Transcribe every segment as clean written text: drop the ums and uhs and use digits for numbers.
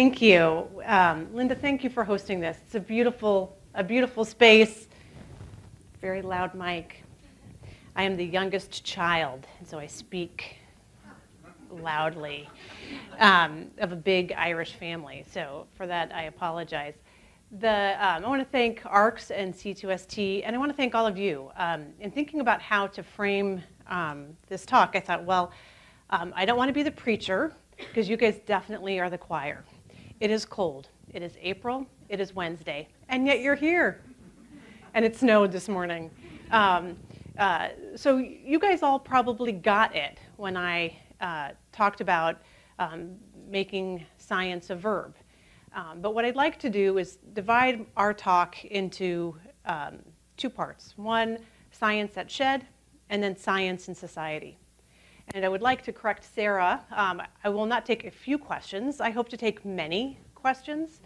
Thank you. Linda, thank you for hosting this. It's a beautiful space, very loud mic. I am the youngest child, and so I speak loudly of a big Irish family. So for that, I apologize. I want to thank ARCS and C2ST, and I want to thank all of you. In thinking about how to frame this talk, I thought, well, I don't want to be the preacher, because you guys definitely are the choir. It is cold. It is April. It is Wednesday. And yet you're here. And it snowed this morning. So you guys all probably got it when I talked about making science a verb. But what I'd like to do is divide our talk into two parts. One, science at Shedd, and then science in society. And I would like to correct Sarah. I will not take a few questions. I hope to take many questions.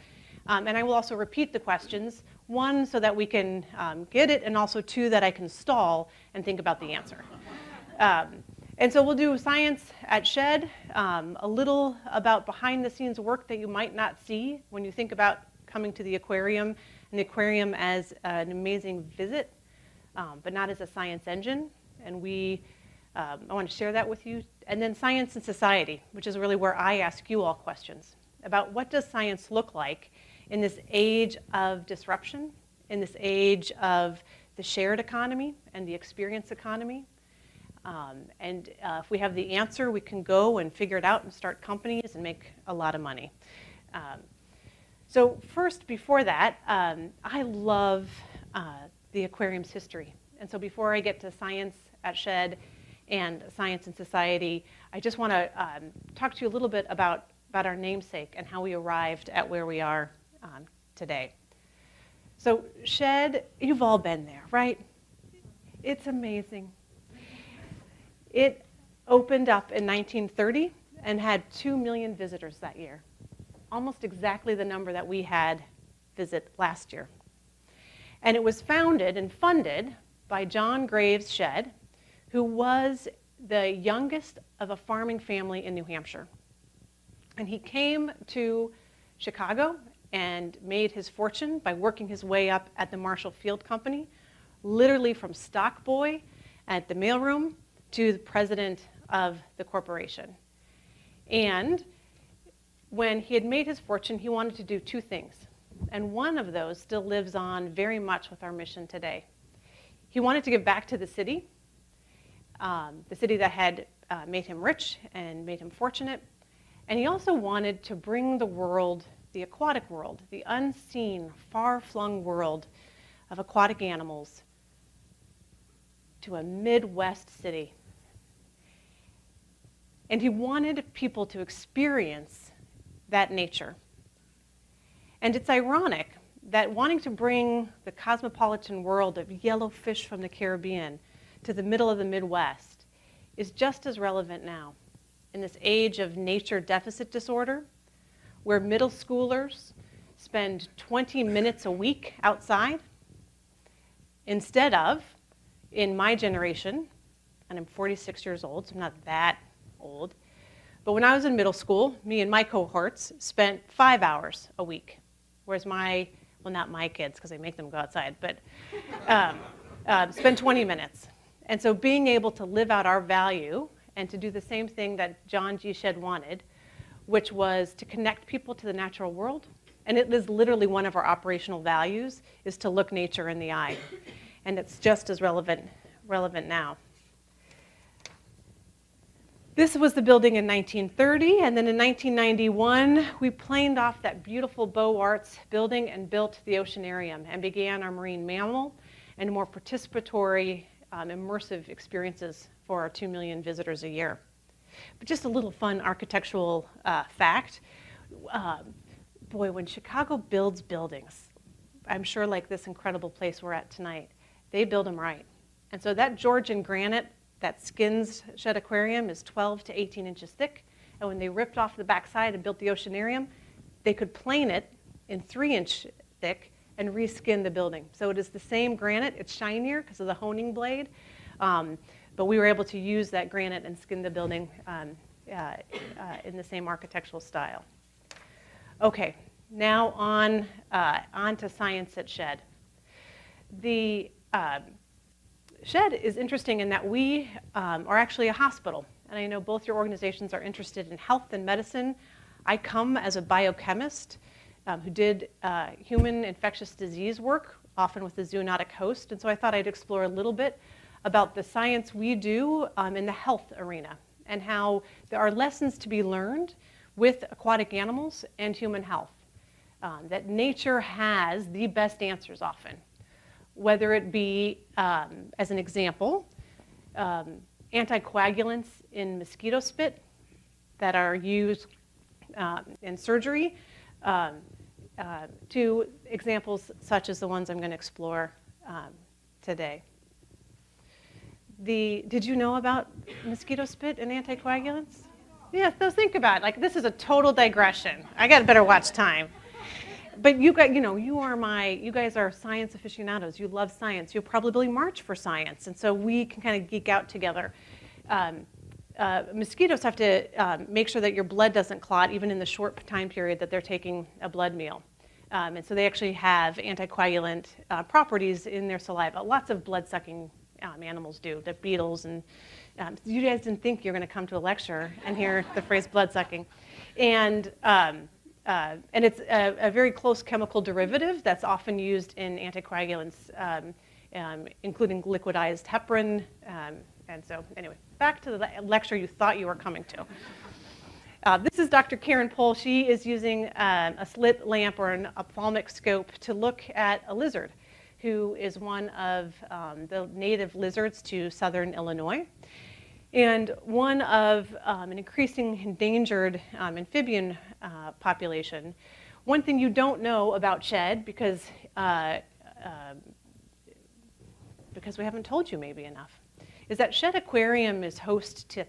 And I will also repeat the questions. One, so that we can get it, and also two, that I can stall and think about the answer. And so we'll do science at Shedd, a little about behind the scenes work that you might not see when you think about coming to the aquarium, and the aquarium as an amazing visit, but not as a science engine. And I want to share that with you. And then science and society, which is really where I ask you all questions about what does science look like in this age of disruption, in this age of the shared economy and the experience economy. If we have the answer, we can go and figure it out and start companies and make a lot of money. So first, before that, I love the aquarium's history. And so before I get to science at Shedd and science and society, I just want to talk to you a little bit about our namesake and how we arrived at where we are today. So Shedd, you've all been there, right? It's amazing. It opened up in 1930 and had 2 million visitors that year, almost exactly the number that we had visit last year. And it was founded and funded by John Graves Shedd, who was the youngest of a farming family in New Hampshire. And he came to Chicago and made his fortune by working his way up at the Marshall Field Company, literally from stock boy at the mailroom to the president of the corporation. And when he had made his fortune, he wanted to do two things. And one of those still lives on very much with our mission today. He wanted to give back to the city that had made him rich and made him fortunate. And he also wanted to bring the world, the aquatic world, the unseen, far-flung world of aquatic animals to a Midwest city. And he wanted people to experience that nature. And it's ironic that wanting to bring the cosmopolitan world of yellow fish from the Caribbean to the middle of the Midwest is just as relevant now in this age of nature deficit disorder, where middle schoolers spend 20 minutes a week outside instead of, in my generation, and I'm 46 years old, so I'm not that old, but when I was in middle school, me and my cohorts spent 5 hours a week, whereas not my kids, because I make them go outside, but spend 20 minutes. And so being able to live out our value and to do the same thing that John G. Shedd wanted, which was to connect people to the natural world. And it is literally one of our operational values, is to look nature in the eye. And it's just as relevant now. This was the building in 1930, and then in 1991, we planed off that beautiful Beaux Arts building and built the Oceanarium and began our marine mammal and more participatory, immersive experiences for our 2 million visitors a year. But just a little fun architectural fact. Boy, when Chicago builds buildings, I'm sure like this incredible place we're at tonight, they build them right. And so that Georgian granite that skins Shedd Aquarium is 12 to 18 inches thick. And when they ripped off the backside and built the Oceanarium, they could plane it in 3-inch thick and reskin the building. So it is the same granite. It's shinier because of the honing blade. But we were able to use that granite and skin the building in the same architectural style. Okay, now on to science at Shedd. The Shedd is interesting in that we are actually a hospital, and I know both your organizations are interested in health and medicine. I come as a biochemist who did human infectious disease work, often with the zoonotic host, and so I thought I'd explore a little bit about the science we do in the health arena and how there are lessons to be learned with aquatic animals and human health, that nature has the best answers often, whether it be, as an example, anticoagulants in mosquito spit that are used in surgery, to examples such as the ones I'm going to explore today. Did you know about mosquito spit and anticoagulants? Yeah, so think about it. Like, this is a total digression. I got to better watch time. But you guys, you guys are science aficionados. You love science. You'll probably march for science, and so we can kind of geek out together. Mosquitoes have to make sure that your blood doesn't clot, even in the short time period that they're taking a blood meal. And so they actually have anticoagulant properties in their saliva. Lots of blood-sucking animals do, the beetles. And you guys didn't think you were going to come to a lecture and hear the phrase blood-sucking. And it's a very close chemical derivative that's often used in anticoagulants, including liquidized heparin. And so anyway, back to the lecture you thought you were coming to. This is Dr. Karen Pohl. She is using a slit lamp or an ophthalmic scope to look at a lizard who is one of the native lizards to southern Illinois, and one of an increasing endangered amphibian population. One thing you don't know about Shedd, because we haven't told you maybe enough, is that Shedd Aquarium is host to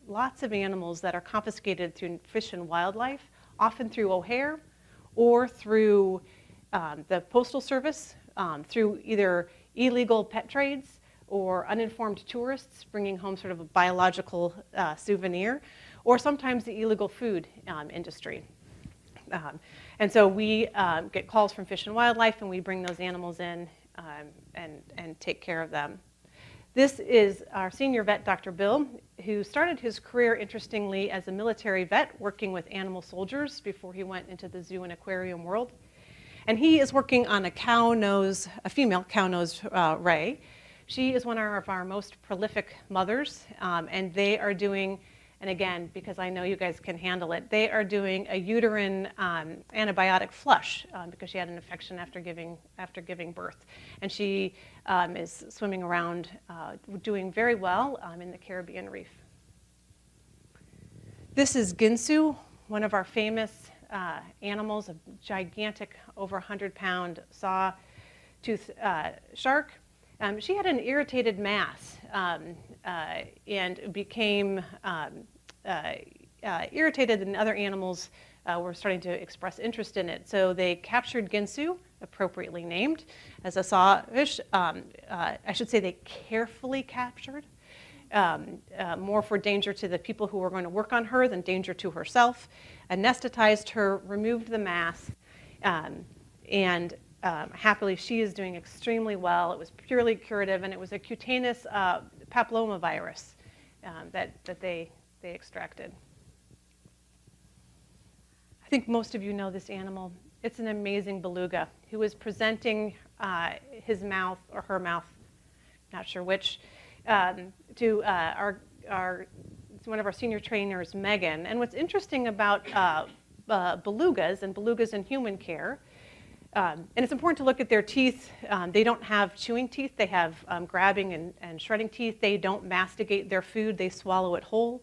lots of animals that are confiscated through Fish and Wildlife, often through O'Hare or through the Postal Service, through either illegal pet trades or uninformed tourists bringing home sort of a biological souvenir, or sometimes the illegal food industry. And so we get calls from Fish and Wildlife, and we bring those animals in and take care of them. This is our senior vet, Dr. Bill, who started his career, interestingly, as a military vet working with animal soldiers before he went into the zoo and aquarium world. And he is working on a female cow nose ray. She is one of our most prolific mothers, and they are doing, and again, because I know you guys can handle it, they are doing a uterine antibiotic flush because she had an infection after giving birth. And she is swimming around, doing very well in the Caribbean Reef. This is Ginsu, one of our famous animals, a gigantic, over 100-pound saw-tooth shark. She had an irritated mass and became irritated, and other animals were starting to express interest in it. So they captured Ginsu, appropriately named, as a sawfish. I should say they carefully captured, more for danger to the people who were going to work on her than danger to herself. Anesthetized her, removed the mass, and happily she is doing extremely well. It was purely curative, and it was a cutaneous papillomavirus that they extracted. I think most of you know this animal. It's an amazing beluga who is presenting his mouth or her mouth, not sure which, to one of our senior trainers, Megan. And what's interesting about belugas and belugas in human care, and it's important to look at their teeth. They don't have chewing teeth. They have grabbing and shredding teeth. They don't masticate their food. They swallow it whole.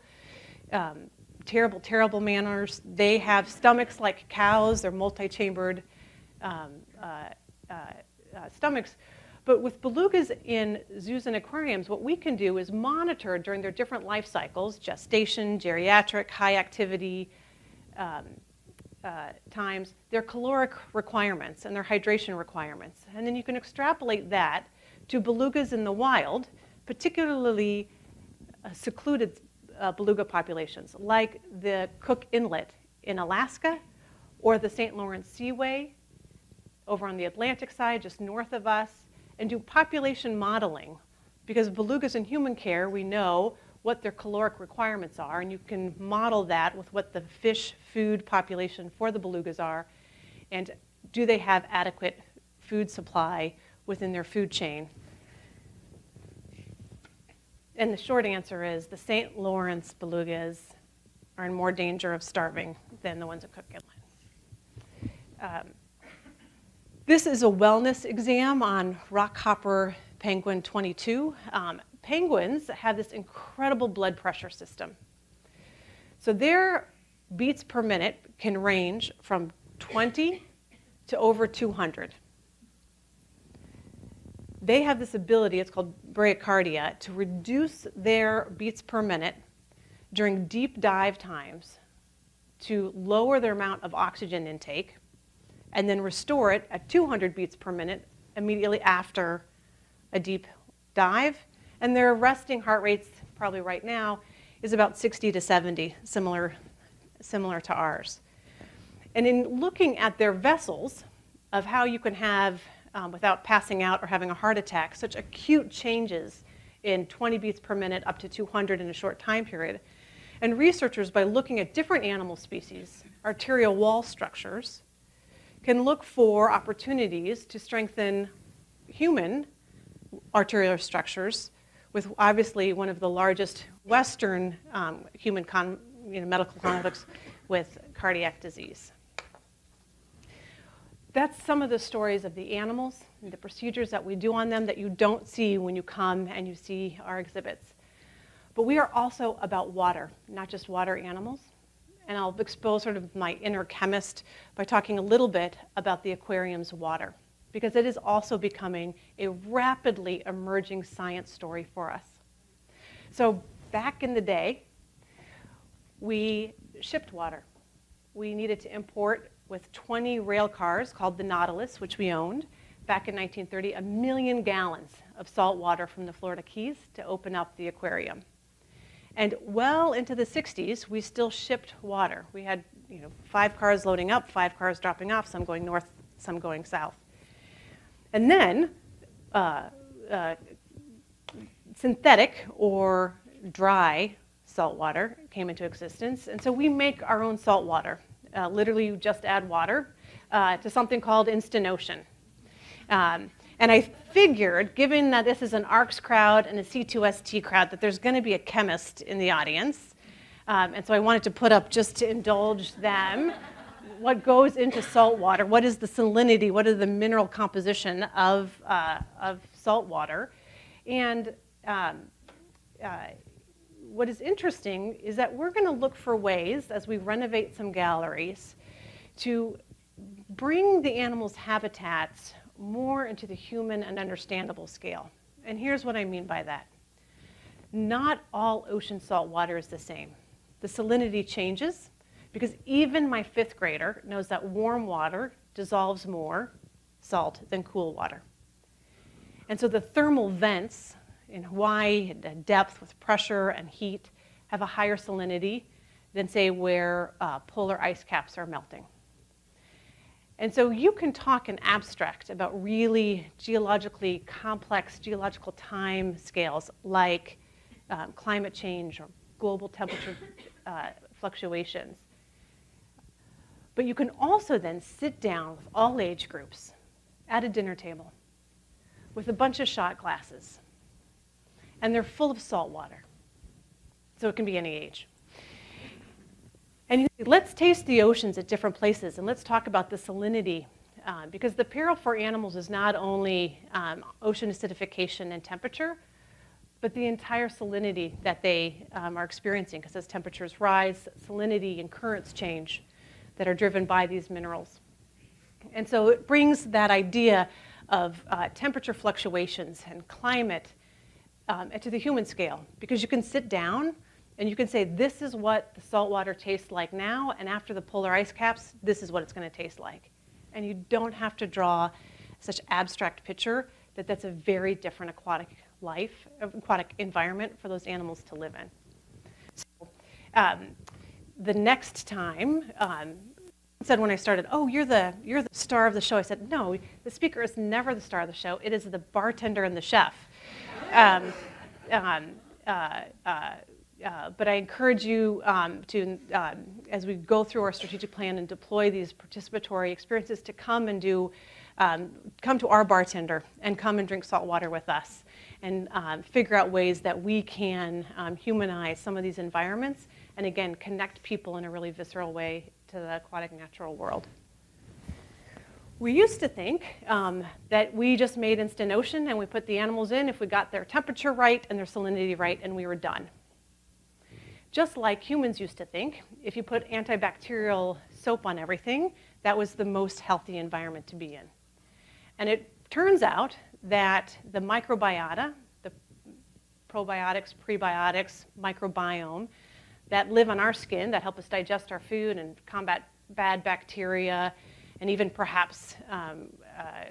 Terrible, terrible manners. They have stomachs like cows. They're multi-chambered stomachs. But with belugas in zoos and aquariums, what we can do is monitor during their different life cycles, gestation, geriatric, high activity times, their caloric requirements and their hydration requirements. And then you can extrapolate that to belugas in the wild, particularly secluded beluga populations, like the Cook Inlet in Alaska, or the St. Lawrence Seaway over on the Atlantic side, just north of us, and do population modeling. Because belugas in human care, we know what their caloric requirements are, and you can model that with what the fish food population for the belugas are, and do they have adequate food supply within their food chain. And the short answer is the St. Lawrence belugas are in more danger of starving than the ones at Cook Inlet. This is a wellness exam on rockhopper penguin 22. Penguins have this incredible blood pressure system. So their beats per minute can range from 20 to over 200. They have this ability, it's called bradycardia, to reduce their beats per minute during deep dive times to lower their amount of oxygen intake and then restore it at 200 beats per minute immediately after a deep dive. And their resting heart rates, probably right now, is about 60 to 70, similar to ours. And in looking at their vessels of how you can have, without passing out or having a heart attack, such acute changes in 20 beats per minute up to 200 in a short time period. And researchers, by looking at different animal species, arterial wall structures, can look for opportunities to strengthen human arterial structures with obviously one of the largest Western human medical conflicts with cardiac disease. That's some of the stories of the animals and the procedures that we do on them that you don't see when you come and you see our exhibits. But we are also about water, not just water animals. And I'll expose sort of my inner chemist by talking a little bit about the aquarium's water, because it is also becoming a rapidly emerging science story for us. So back in the day, we shipped water. We needed to import with 20 rail cars called the Nautilus, which we owned, back in 1930, 1 million gallons of salt water from the Florida Keys to open up the aquarium. And well into the 60s, we still shipped water. We had 5 cars loading up, 5 cars dropping off, some going north, some going south. And then synthetic or dry salt water came into existence. And so we make our own salt water. Literally, you just add water to something called Instant Ocean. And I figured, given that this is an ARCS crowd and a C2ST crowd, that there's going to be a chemist in the audience. And so I wanted to put up, just to indulge them, what goes into salt water, what is the salinity, what is the mineral composition of salt water. And what is interesting is that we're going to look for ways, as we renovate some galleries, to bring the animals' habitats more into the human and understandable scale. And here's what I mean by that. Not all ocean salt water is the same. The salinity changes because even my 5th grader knows that warm water dissolves more salt than cool water. And so the thermal vents in Hawaii, at depth with pressure and heat, have a higher salinity than, say, where polar ice caps are melting. And so you can talk in abstract about really geologically complex geological time scales like climate change or global temperature fluctuations. But you can also then sit down with all age groups at a dinner table with a bunch of shot glasses. And they're full of salt water. So it can be any age. And let's taste the oceans at different places, and let's talk about the salinity, because the peril for animals is not only ocean acidification and temperature, but the entire salinity that they are experiencing, because as temperatures rise, salinity and currents change that are driven by these minerals. And so it brings that idea of temperature fluctuations and climate to the human scale, because you can sit down and you can say, this is what the salt water tastes like now, and after the polar ice caps, this is what it's going to taste like. And you don't have to draw such abstract picture that that's a very different aquatic environment for those animals to live in. So, the next time said when I started, "Oh, you're the star of the show." I said, "No, the speaker is never the star of the show. It is the bartender and the chef." But I encourage you to, as we go through our strategic plan and deploy these participatory experiences, to come and come to our bartender and come and drink salt water with us, and figure out ways that we can humanize some of these environments, and again, connect people in a really visceral way to the aquatic natural world. We used to think that we just made instant ocean and we put the animals in if we got their temperature right and their salinity right, and we were done. Just like humans used to think, if you put antibacterial soap on everything, that was the most healthy environment to be in. And it turns out that the microbiota, the probiotics, prebiotics, microbiome, that live on our skin, that help us digest our food and combat bad bacteria, and even perhaps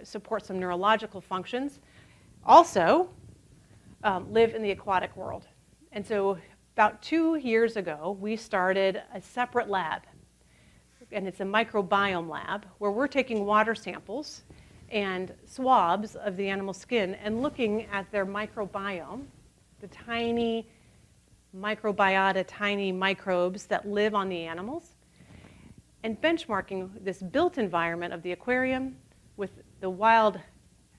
support some neurological functions, also live in the aquatic world. And so about 2 years ago, we started a separate lab, and it's a microbiome lab, where we're taking water samples and swabs of the animal skin and looking at their microbiome, the tiny microbiota, tiny microbes that live on the animals, and benchmarking this built environment of the aquarium with the wild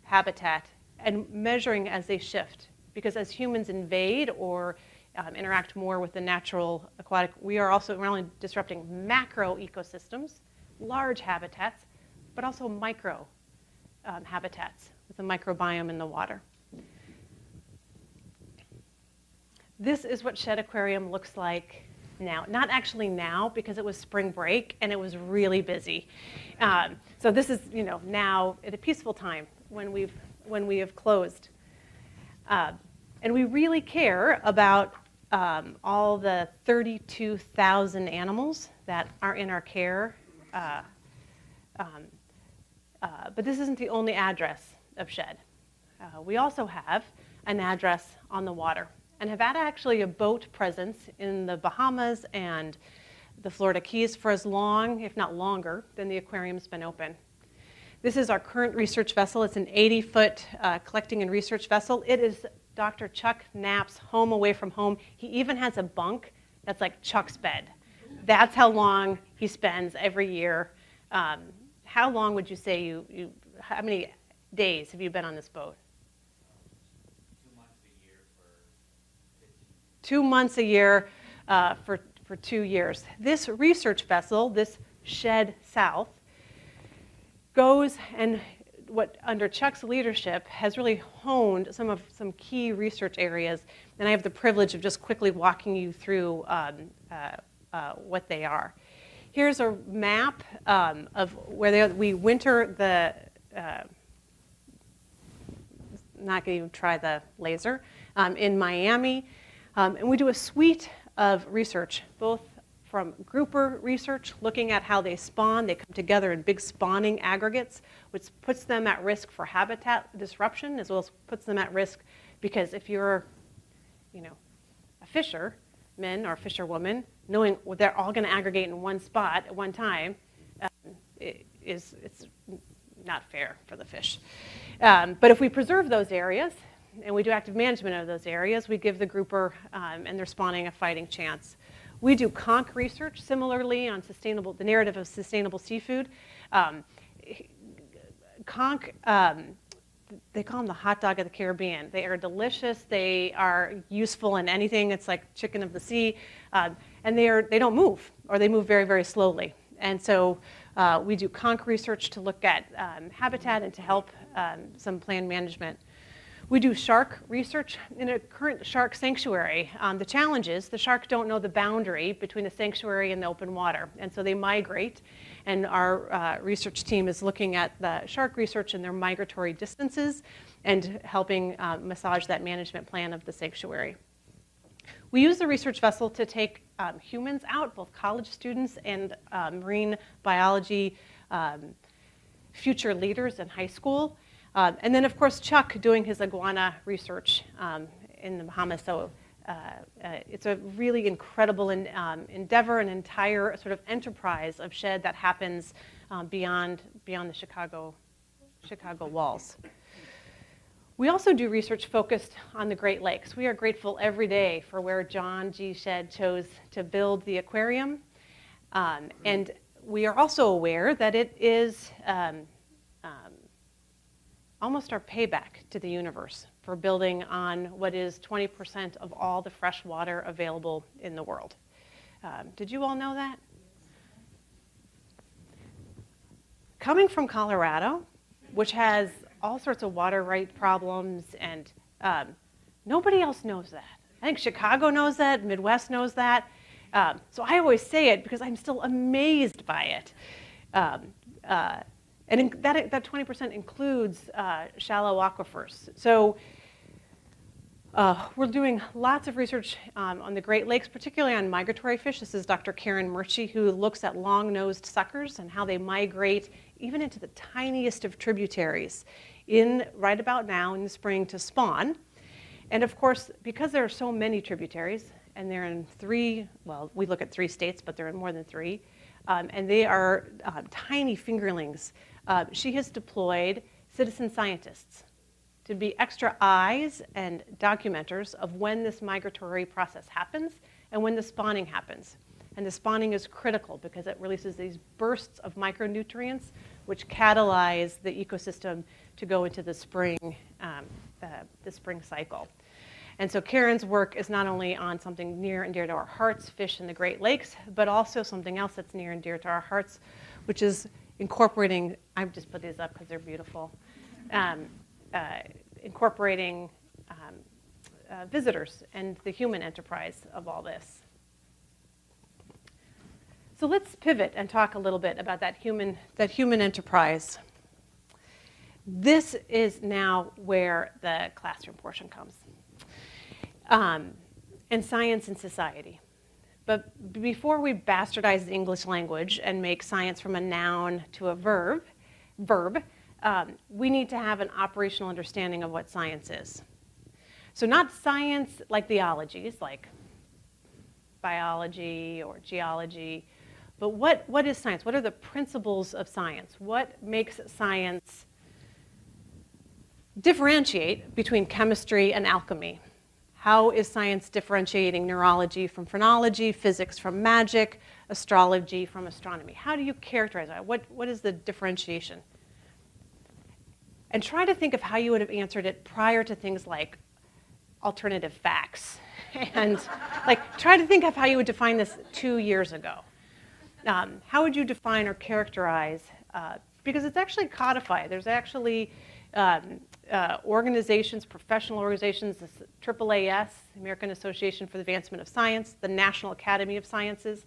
habitat and measuring as they shift. Because as humans invade or interact more with the natural aquatic, we are also not only disrupting macro ecosystems, large habitats, but also micro habitats with the microbiome in the water. This is what Shedd Aquarium looks like now. Not actually now, because it was spring break and it was really busy. So this is, now at a peaceful time when we have closed. And we really care about all the 32,000 animals that are in our care. But this isn't the only address of Shedd. We also have an address on the water, and have had actually a boat presence in the Bahamas and the Florida Keys for as long, if not longer, than the aquarium's been open. This is our current research vessel. It's an 80-foot collecting and research vessel. It is Dr. Chuck Knapp's home away from home. He even has a bunk that's like Chuck's bed. That's how long he spends every year. How long would you say how many days have you been on this boat? 2 months a year for 15. 2 months a year for 2 years. This research vessel, this Shedd South, goes and under Chuck's leadership has really honed some key research areas, and I have the privilege of just quickly walking you through what they are. Here's a map of where we winter the. Not going to even try the laser in Miami, and we do a suite of research, both from grouper research, looking at how they spawn. They come together in big spawning aggregates, which puts them at risk for habitat disruption, as well as puts them at risk because if you're, a fisherman or fisherwoman, knowing they're all going to aggregate in one spot at one time, it's not fair for the fish. But if we preserve those areas and we do active management of those areas, we give the grouper and their spawning a fighting chance. We do conch research similarly on the narrative of sustainable seafood. Conch, they call them the hot dog of the Caribbean. They are delicious. They are useful in anything. It's like chicken of the sea. And they don't move, or they move very, very slowly. And so we do conch research to look at habitat and to help some planned management. We do shark research in a current shark sanctuary. The challenge is the shark don't know the boundary between the sanctuary and the open water, and so they migrate. And our research team is looking at the shark research and their migratory distances and helping massage that management plan of the sanctuary. We use the research vessel to take humans out, both college students and marine biology future leaders in high school. And then, of course, Chuck doing his iguana research in the Bahamas. So it's a really incredible endeavor, an entire sort of enterprise of Shedd that happens beyond the Chicago walls. We also do research focused on the Great Lakes. We are grateful every day for where John G. Shedd chose to build the aquarium. And we are also aware that it is almost our payback to the universe for building on what is 20% of all the fresh water available in the world. Did you all know that? Coming from Colorado, which has all sorts of water right problems, and nobody else knows that. I think Chicago knows that, Midwest knows that. So I always say it because I'm still amazed by it. And that 20% includes shallow aquifers. So we're doing lots of research on the Great Lakes, particularly on migratory fish. This is Dr. Karen Murchie, who looks at long-nosed suckers and how they migrate even into the tiniest of tributaries right about now in the spring to spawn. And of course, because there are so many tributaries, and they're in we look at 3 states, but they're in more than 3, and they are tiny fingerlings. She has deployed citizen scientists to be extra eyes and documenters of when this migratory process happens and when the spawning happens. And the spawning is critical because it releases these bursts of micronutrients which catalyze the ecosystem to go into the spring cycle. And so Karen's work is not only on something near and dear to our hearts, fish in the Great Lakes, but also something else that's near and dear to our hearts, which is incorporating, I've just put these up because they're beautiful, incorporating visitors and the human enterprise of all this. So let's pivot and talk a little bit about that human enterprise. This is now where the classroom portion comes. And science and society. But before we bastardize the English language and make science from a noun to a verb, we need to have an operational understanding of what science is. So not science like theologies, like biology or geology, but what is science? What are the principles of science? What makes science differentiate between chemistry and alchemy? How is science differentiating neurology from phrenology, physics from magic, astrology from astronomy? How do you characterize that? What is the differentiation? And try to think of how you would have answered it prior to things like alternative facts. And try to think of how you would define this 2 years ago. How would you define or characterize, because it's actually codified. There's actually organizations, professional organizations, the AAAS, American Association for the Advancement of Science, the National Academy of Sciences,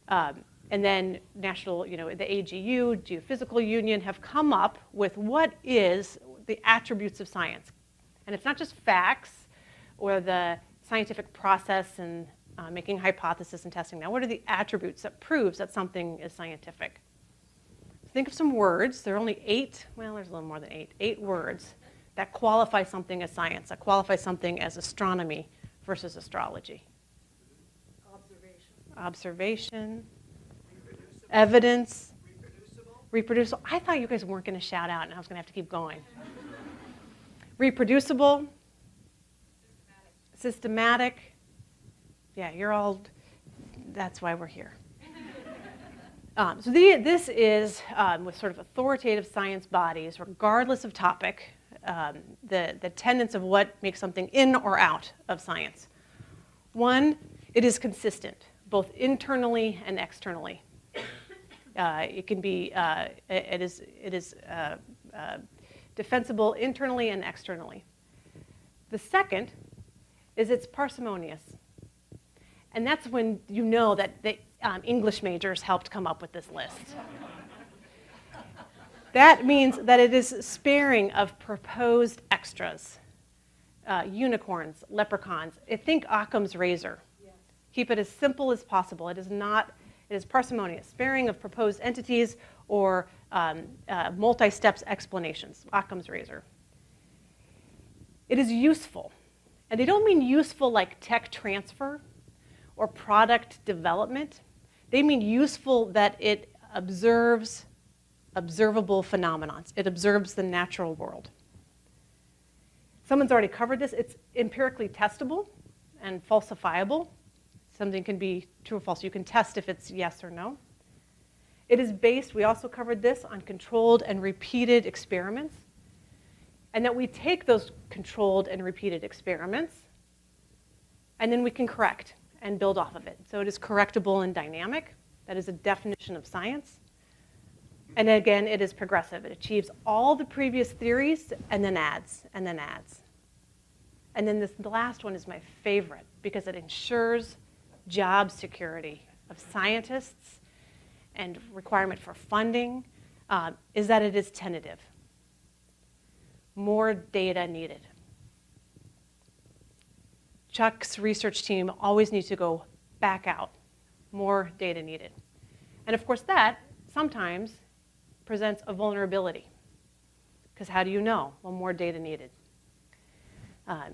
and then the AGU, Geophysical Union, have come up with what is the attributes of science. And it's not just facts or the scientific process and making hypothesis and testing. Now, what are the attributes that proves that something is scientific? Think of some words. There are only 8, well, there's a little more than 8 words that qualify something as science, that qualify something as astronomy versus astrology. Observation. Evidence. Reproducible. I thought you guys weren't going to shout out, and I was going to have to keep going. Reproducible. Systematic. Yeah, you're all, that's why we're here. So this is with sort of authoritative science bodies, regardless of topic, the tenets of what makes something in or out of science. 1, it is consistent, both internally and externally. It can be, it is defensible internally and externally. The second is it's parsimonious. And that's when you know that the English majors helped come up with this list. That means that it is sparing of proposed extras, unicorns, leprechauns. Think Occam's razor. Yes. Keep it as simple as possible. It is parsimonious, sparing of proposed entities or multi-steps explanations, Occam's razor. It is useful. And they don't mean useful like tech transfer or product development. They mean useful that it observes observable phenomena. It observes the natural world. Someone's already covered this. It's empirically testable and falsifiable. Something can be true or false. You can test if it's yes or no. It is based, we also covered this, on controlled and repeated experiments. And that we take those controlled and repeated experiments, and then we can correct and build off of it. So it is correctable and dynamic. That is a definition of science. And again, it is progressive. It achieves all the previous theories and then adds, and then adds. And then the last one is my favorite because it ensures job security of scientists and requirement for funding, is that it is tentative. More data needed. Chuck's research team always needs to go back out. More data needed. And of course that sometimes presents a vulnerability. Because how do you know? Well, more data needed.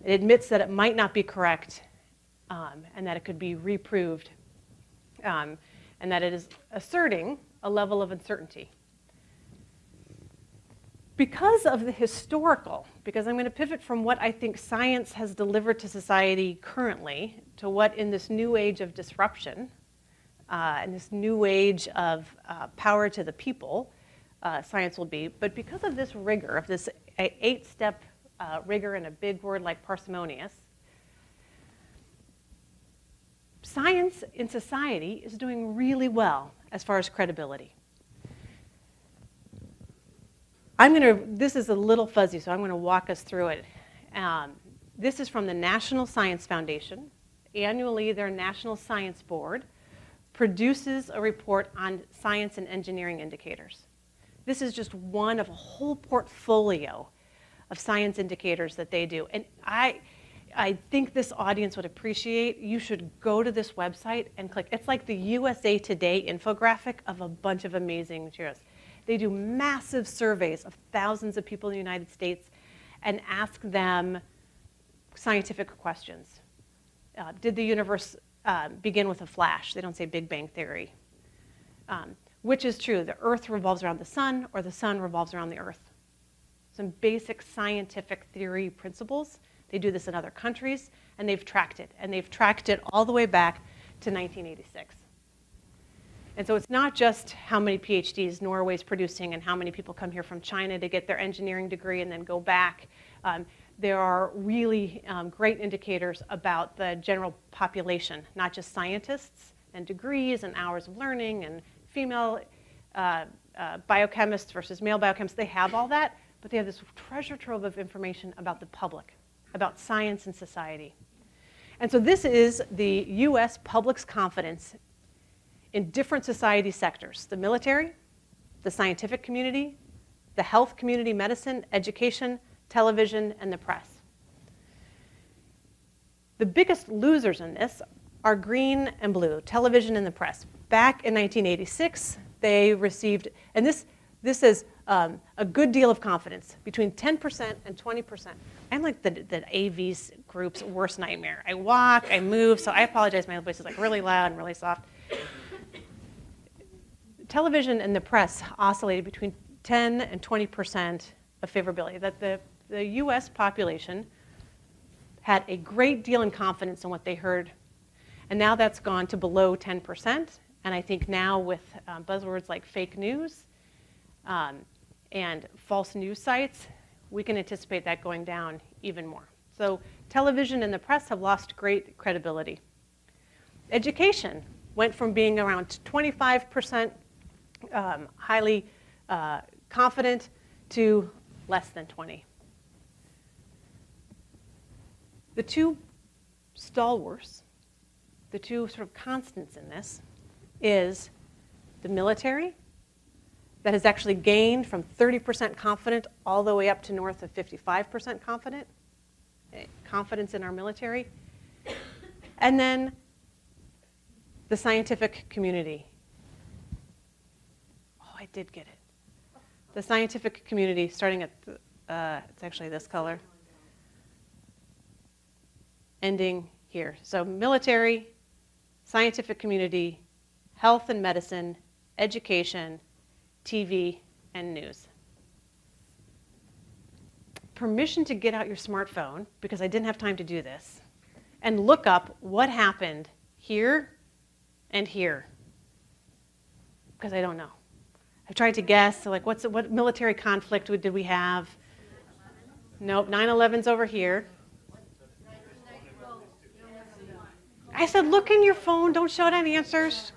It admits that it might not be correct and that it could be reproved and that it is asserting a level of uncertainty. Because of the historical, because I'm going to pivot from what I think science has delivered to society currently to what in this new age of disruption and this new age of power to the people, science will be. But because of this rigor, of this 8-step rigor and a big word like parsimonious, science in society is doing really well as far as credibility. This is a little fuzzy, so I'm going to walk us through it. This is from the National Science Foundation. Annually, their National Science Board produces a report on science and engineering indicators. This is just one of a whole portfolio of science indicators that they do. And I think this audience would appreciate, you should go to this website and click. It's like the USA Today infographic of a bunch of amazing materials. They do massive surveys of thousands of people in the United States and ask them scientific questions. Did the universe begin with a flash? They don't say Big Bang Theory. Which is true, the Earth revolves around the sun or the sun revolves around the Earth. Some basic scientific theory principles. They do this in other countries, and they've tracked it. And they've tracked it all the way back to 1986. And so it's not just how many PhDs Norway's producing and how many people come here from China to get their engineering degree and then go back. There are really great indicators about the general population, not just scientists and degrees and hours of learning and female biochemists versus male biochemists. They have all that, but they have this treasure trove of information about the public, about science and society. And so this is the US public's confidence in different society sectors: the military, the scientific community, the health community, medicine, education, television, and the press. The biggest losers in this are green and blue, television and the press. Back in 1986, they received, and this is a good deal of confidence, between 10% and 20%. I'm like the AV group's worst nightmare. I walk, I move, so I apologize, my voice is like really loud and really soft. Television and the press oscillated between 10 and 20% of favorability, that the US population had a great deal in confidence in what they heard. And now that's gone to below 10%. And I think now with buzzwords like fake news and false news sites, we can anticipate that going down even more. So television and the press have lost great credibility. Education went from being around 25% highly confident to less than 20. The two stalwarts, the two sort of constants in this, is the military, that has actually gained from 30% confident all the way up to north of 55% confidence in our military. And then the scientific community. Oh, I did get it. The scientific community, starting at, it's actually this color. ending here. So military, scientific community, health and medicine, education, TV, and news. Permission to get out your smartphone, because I didn't have time to do this, and look up what happened here and here, because I don't know. I've tried to guess, so like what military conflict did we have? Nope, 9/11's over here. I said, look in your phone, don't shout out answers.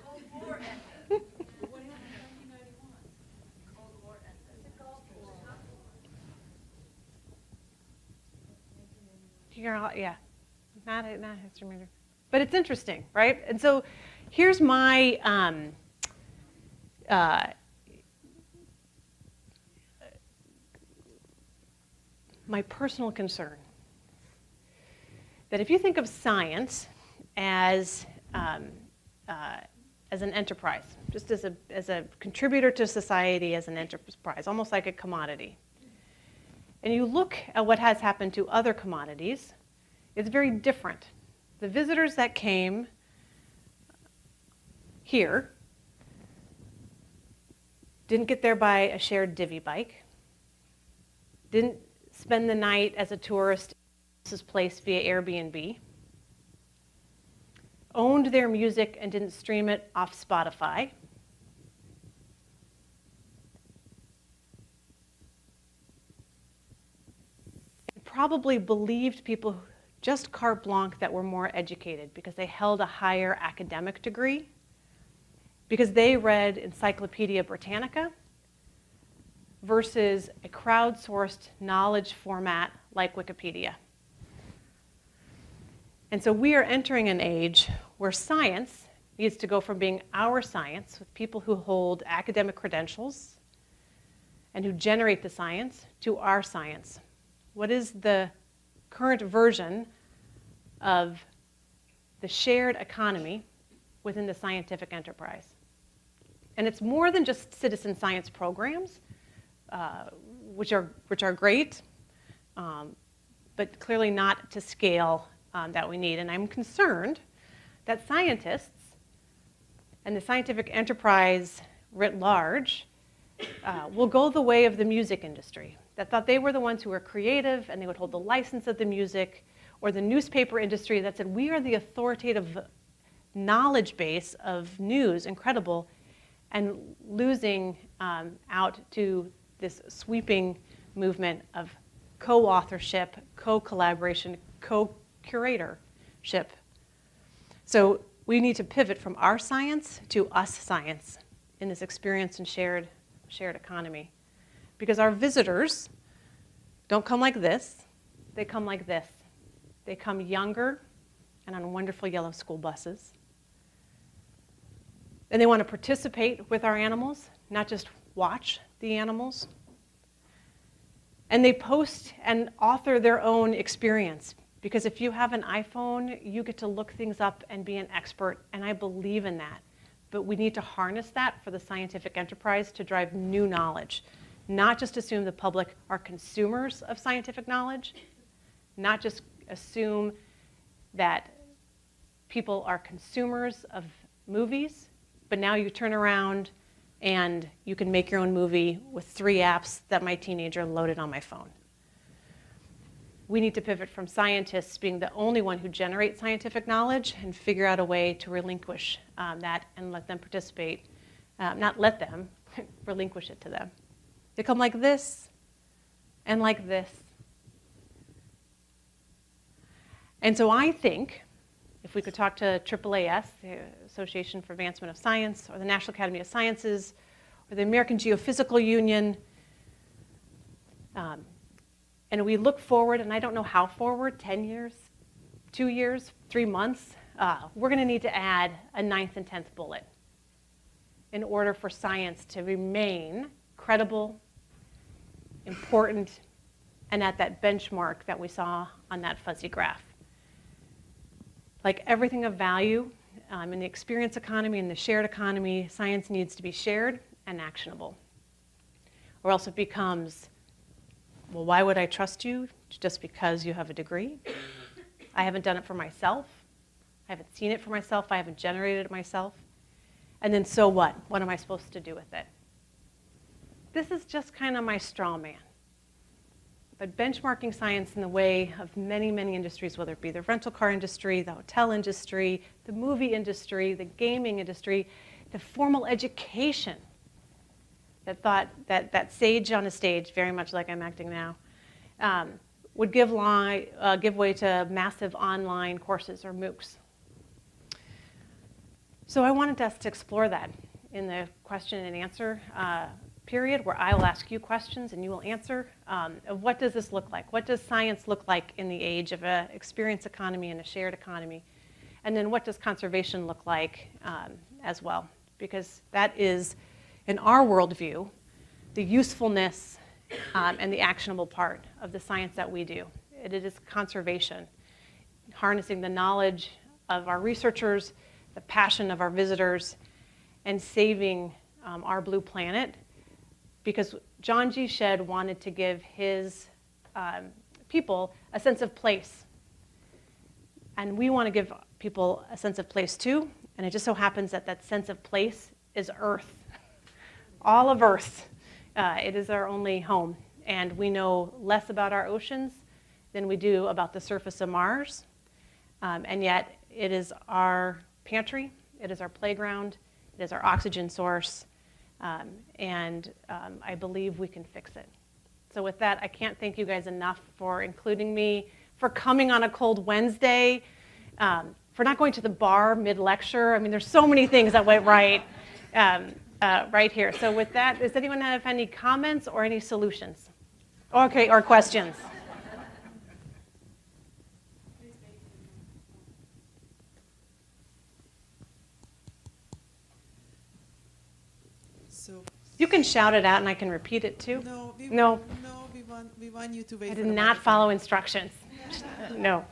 Yeah, not a history major. But it's interesting, right? And so here's my my personal concern. That if you think of science as an enterprise, just as a contributor to society, as an enterprise, almost like a commodity, and you look at what has happened to other commodities, it's very different. The visitors that came here didn't get there by a shared divvy bike, didn't spend the night as a tourist in this place via Airbnb, owned their music and didn't stream it off Spotify, probably believed people just carte blanche that were more educated because they held a higher academic degree, because they read Encyclopedia Britannica versus a crowdsourced knowledge format like Wikipedia. And so we are entering an age where science needs to go from being our science with people who hold academic credentials and who generate the science to our science. What is the current version of the shared economy within the scientific enterprise? And it's more than just citizen science programs, which are great, but clearly not to scale that we need. And I'm concerned that scientists and the scientific enterprise writ large will go the way of the music industry, that thought they were the ones who were creative and they would hold the license of the music, or the newspaper industry that said, we are the authoritative knowledge base of news, incredible, and losing out to this sweeping movement of co-authorship, co-collaboration, co-curatorship. So we need to pivot from our science to us science in this experience and shared economy. Because our visitors don't come like this, they come like this. They come younger and on wonderful yellow school buses. And they want to participate with our animals, not just watch the animals. And they post and author their own experience. Because if you have an iPhone, you get to look things up and be an expert, and I believe in that. But we need to harness that for the scientific enterprise to drive new knowledge. Not just assume the public are consumers of scientific knowledge, not just assume that people are consumers of movies, but now you turn around and you can make your own movie with 3 apps that my teenager loaded on my phone. We need to pivot from scientists being the only one who generates scientific knowledge and figure out a way to relinquish that and let them participate. Not let them, relinquish it to them. They come like this and like this. And so I think if we could talk to AAAS, the Association for Advancement of Science, or the National Academy of Sciences, or the American Geophysical Union, and we look forward, and I don't know how forward, 10 years, 2 years, 3 months, we're going to need to add a 9th and 10th bullet in order for science to remain credible, important, and at that benchmark that we saw on that fuzzy graph. Like everything of value in the experience economy and the shared economy, science needs to be shared and actionable. Or else it becomes, well, why would I trust you just because you have a degree? I haven't done it for myself. I haven't seen it for myself. I haven't generated it myself. And then so what? What am I supposed to do with it? This is just kind of my straw man. But benchmarking science in the way of many, many industries, whether it be the rental car industry, the hotel industry, the movie industry, the gaming industry, the formal education that thought that sage on a stage, very much like I'm acting now, would give way to massive online courses or MOOCs. So I wanted us to explore that in the question and answer period, where I will ask you questions and you will answer of what does this look like? What does science look like in the age of an experience economy and a shared economy? And then what does conservation look like as well? Because that is, in our worldview, the usefulness and the actionable part of the science that we do. It is conservation, harnessing the knowledge of our researchers, the passion of our visitors, and saving our blue planet. Because John G. Shedd wanted to give his people a sense of place. And we want to give people a sense of place too. And it just so happens that that sense of place is Earth. All of Earth. It is our only home. And we know less about our oceans than we do about the surface of Mars. And yet it is our pantry, it is our playground, it is our oxygen source. And I believe we can fix it. So with that, I can't thank you guys enough for including me, for coming on a cold Wednesday, for not going to the bar mid-lecture. I mean, there's so many things that went right right here. So with that, does anyone have any comments or any solutions? Okay, or questions? So You can shout it out and I can repeat it too. no, No. we want you to wait. I for did the not microphone. follow instructions. No.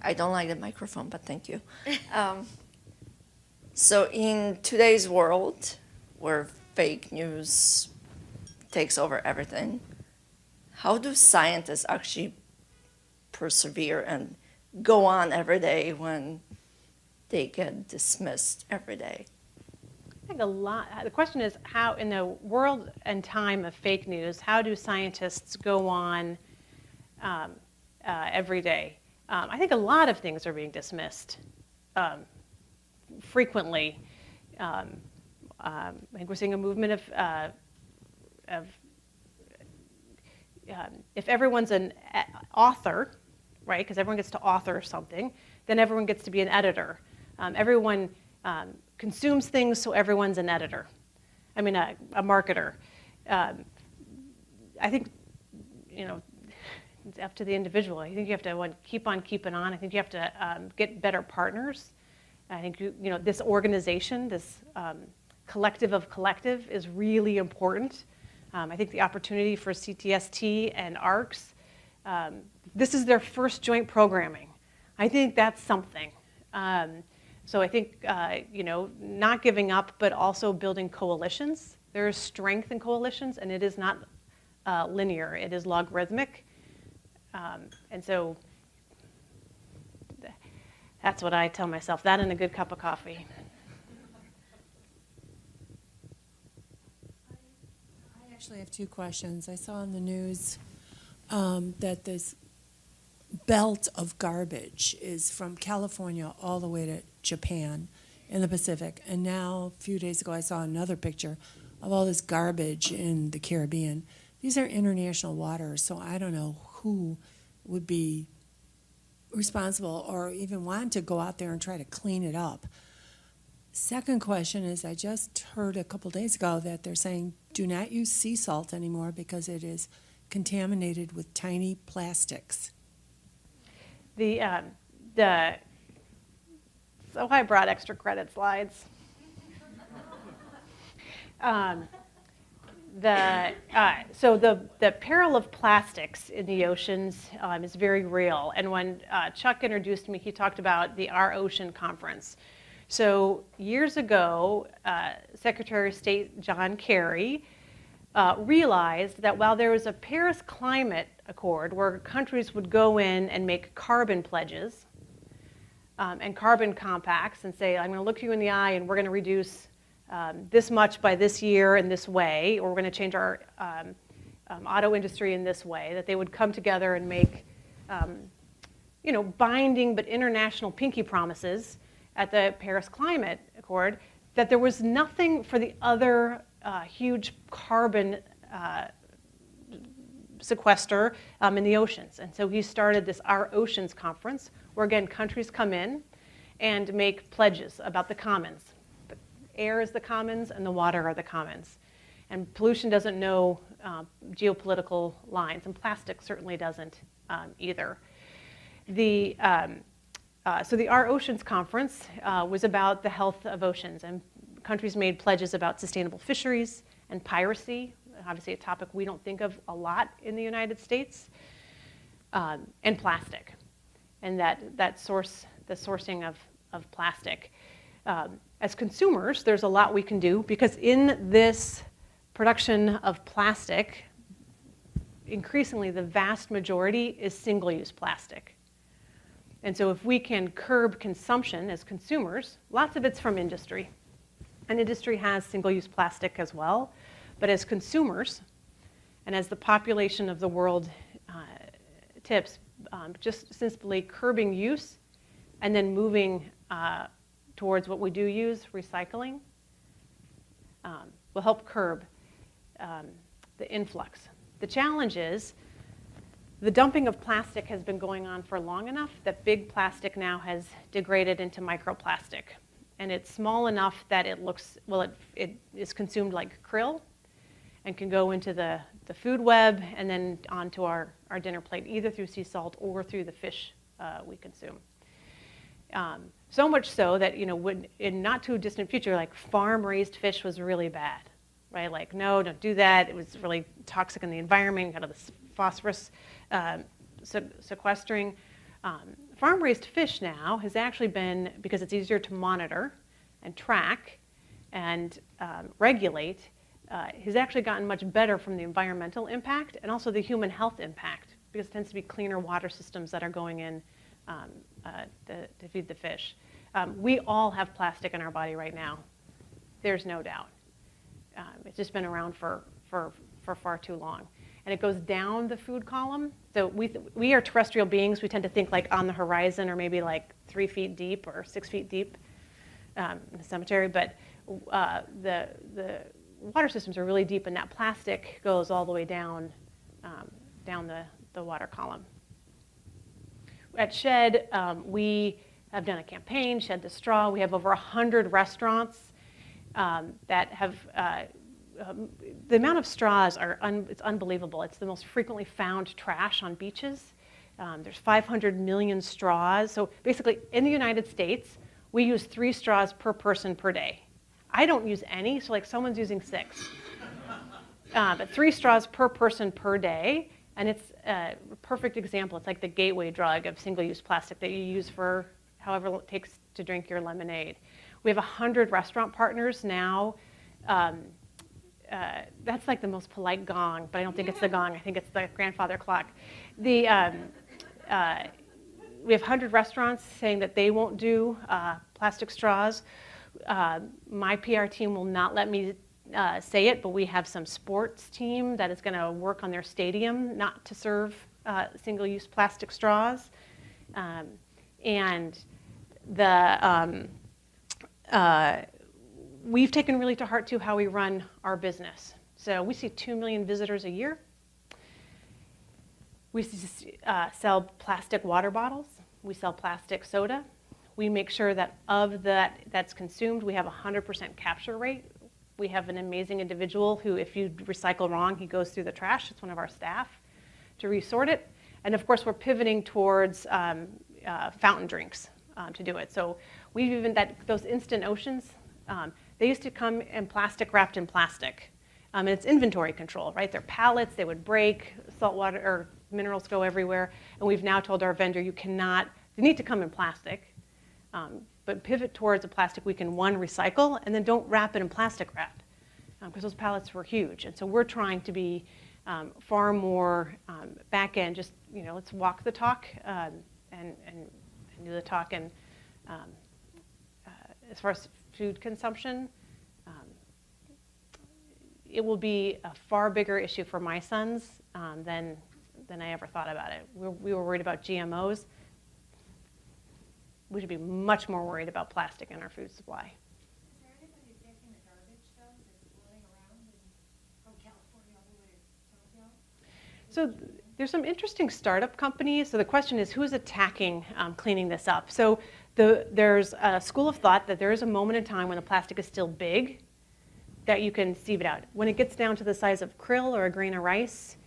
I don't like the microphone, but thank you. So in today's world, where fake news takes over everything, how do scientists actually persevere and go on every day when they get dismissed every day? I think the question is how, in the world and time of fake news, how do scientists go on every day? I think a lot of things are being dismissed frequently. I think we're seeing a movement of if everyone's an author, right, because everyone gets to author something, then everyone gets to be an editor. Everyone consumes things, so everyone's an editor. I mean, a marketer. I think, it's up to the individual. I think you have to keep on keeping on. I think you have to get better partners. I think this organization, this collective of collective, is really important. I think the opportunity for C2ST and ARCS, this is their first joint programming. I think that's something. So I think, not giving up, but also building coalitions. There is strength in coalitions, and it is not linear. It is logarithmic. And so that's what I tell myself, that and a good cup of coffee. I actually have two questions. I saw in the news that this belt of garbage is from California all the way to Japan in the Pacific. And now, a few days ago, I saw another picture of all this garbage in the Caribbean. These are international waters, so I don't know who would be responsible or even want to go out there and try to clean it up. Second question is, I just heard a couple days ago that they're saying do not use sea salt anymore because it is contaminated with tiny plastics. So I brought extra credit slides. So the peril of plastics in the oceans is very real. And when Chuck introduced me, he talked about the Our Ocean Conference. So years ago, Secretary of State John Kerry realized that while there was a Paris Climate Accord where countries would go in and make carbon pledges, and carbon compacts and say, I'm going to look you in the eye and we're going to reduce this much by this year in this way, or we're going to change our auto industry in this way, that they would come together and make binding but international pinky promises at the Paris Climate Accord, that there was nothing for the other huge carbon sequester in the oceans. And so he started this Our Oceans conference, where again, countries come in and make pledges about the commons. The air is the commons and the water are the commons. And pollution doesn't know geopolitical lines, and plastic certainly doesn't either. So the Our Oceans conference was about the health of oceans, and countries made pledges about sustainable fisheries and piracy, obviously a topic we don't think of a lot in the United States, and plastic, and the sourcing of plastic. As consumers, there's a lot we can do, because in this production of plastic, increasingly the vast majority is single-use plastic. And so if we can curb consumption as consumers, lots of it's from industry. And industry has single-use plastic as well. But as consumers, and as the population of the world tips, just simply curbing use and then moving towards what we do use, recycling, will help curb the influx. The challenge is the dumping of plastic has been going on for long enough that big plastic now has degraded into microplastic. And it's small enough that it looks, it is consumed like krill and can go into the food web and then onto our dinner plate, either through sea salt or through the fish we consume. So much so that, when, in not too distant future, like farm-raised fish was really bad, right? Like, no, don't do that. It was really toxic in the environment, kind of the phosphorus sequestering. Farm-raised fish now has actually been, because it's easier to monitor and track and regulate, has actually gotten much better from the environmental impact and also the human health impact, because it tends to be cleaner water systems that are going in to feed the fish. We all have plastic in our body right now. There's no doubt. It's just been around for far too long. And it goes down the food column. So we are terrestrial beings. We tend to think like on the horizon, or maybe like 3 feet deep or 6 feet deep in the cemetery. But the water systems are really deep, and that plastic goes all the way down the water column. At Shedd, we have done a campaign, Shed the Straw. We have over 100 restaurants that have, the amount of straws it's unbelievable. It's the most frequently found trash on beaches. There's 500 million straws. So basically, in the United States, we use 3 straws per person per day. I don't use any, so like someone's using 6. But 3 straws per person per day, and it's a perfect example. It's like the gateway drug of single-use plastic that you use for however long it takes to drink your lemonade. We have 100 restaurant partners now. That's like the most polite gong, but I don't think it's the gong. I think it's the grandfather clock. We have 100 restaurants saying that they won't do plastic straws. My PR team will not let me say it, but we have some sports team that is going to work on their stadium not to serve single-use plastic straws. And we've taken really to heart, too, how we run our business. So we see 2 million visitors a year. We sell plastic water bottles. We sell plastic soda. We make sure that of that's consumed, we have a 100% capture rate. We have an amazing individual who, if you recycle wrong, he goes through the trash. It's one of our staff to resort it. And of course, we're pivoting towards fountain drinks to do it. So we've even, those instant oceans, they used to come in plastic, wrapped in plastic. And it's inventory control, right? They're pallets, they would break, salt water or minerals go everywhere. And we've now told our vendor, they need to come in plastic. But pivot towards a plastic we can, one, recycle, and then don't wrap it in plastic wrap, because those pallets were huge. And so we're trying to be far more back end, just, let's walk the talk and do the talk and as far as food consumption, it will be a far bigger issue for my sons than I ever thought about it. We were worried about GMOs. We should be much more worried about plastic in our food supply. Is there anybody taking the garbage though that's floating around from California all the way to Tokyo? So there's some interesting startup companies. So the question is, who's attacking cleaning this up? So there's a school of thought that there is a moment in time when the plastic is still big that you can sieve it out. When it gets down to the size of krill or a grain of rice,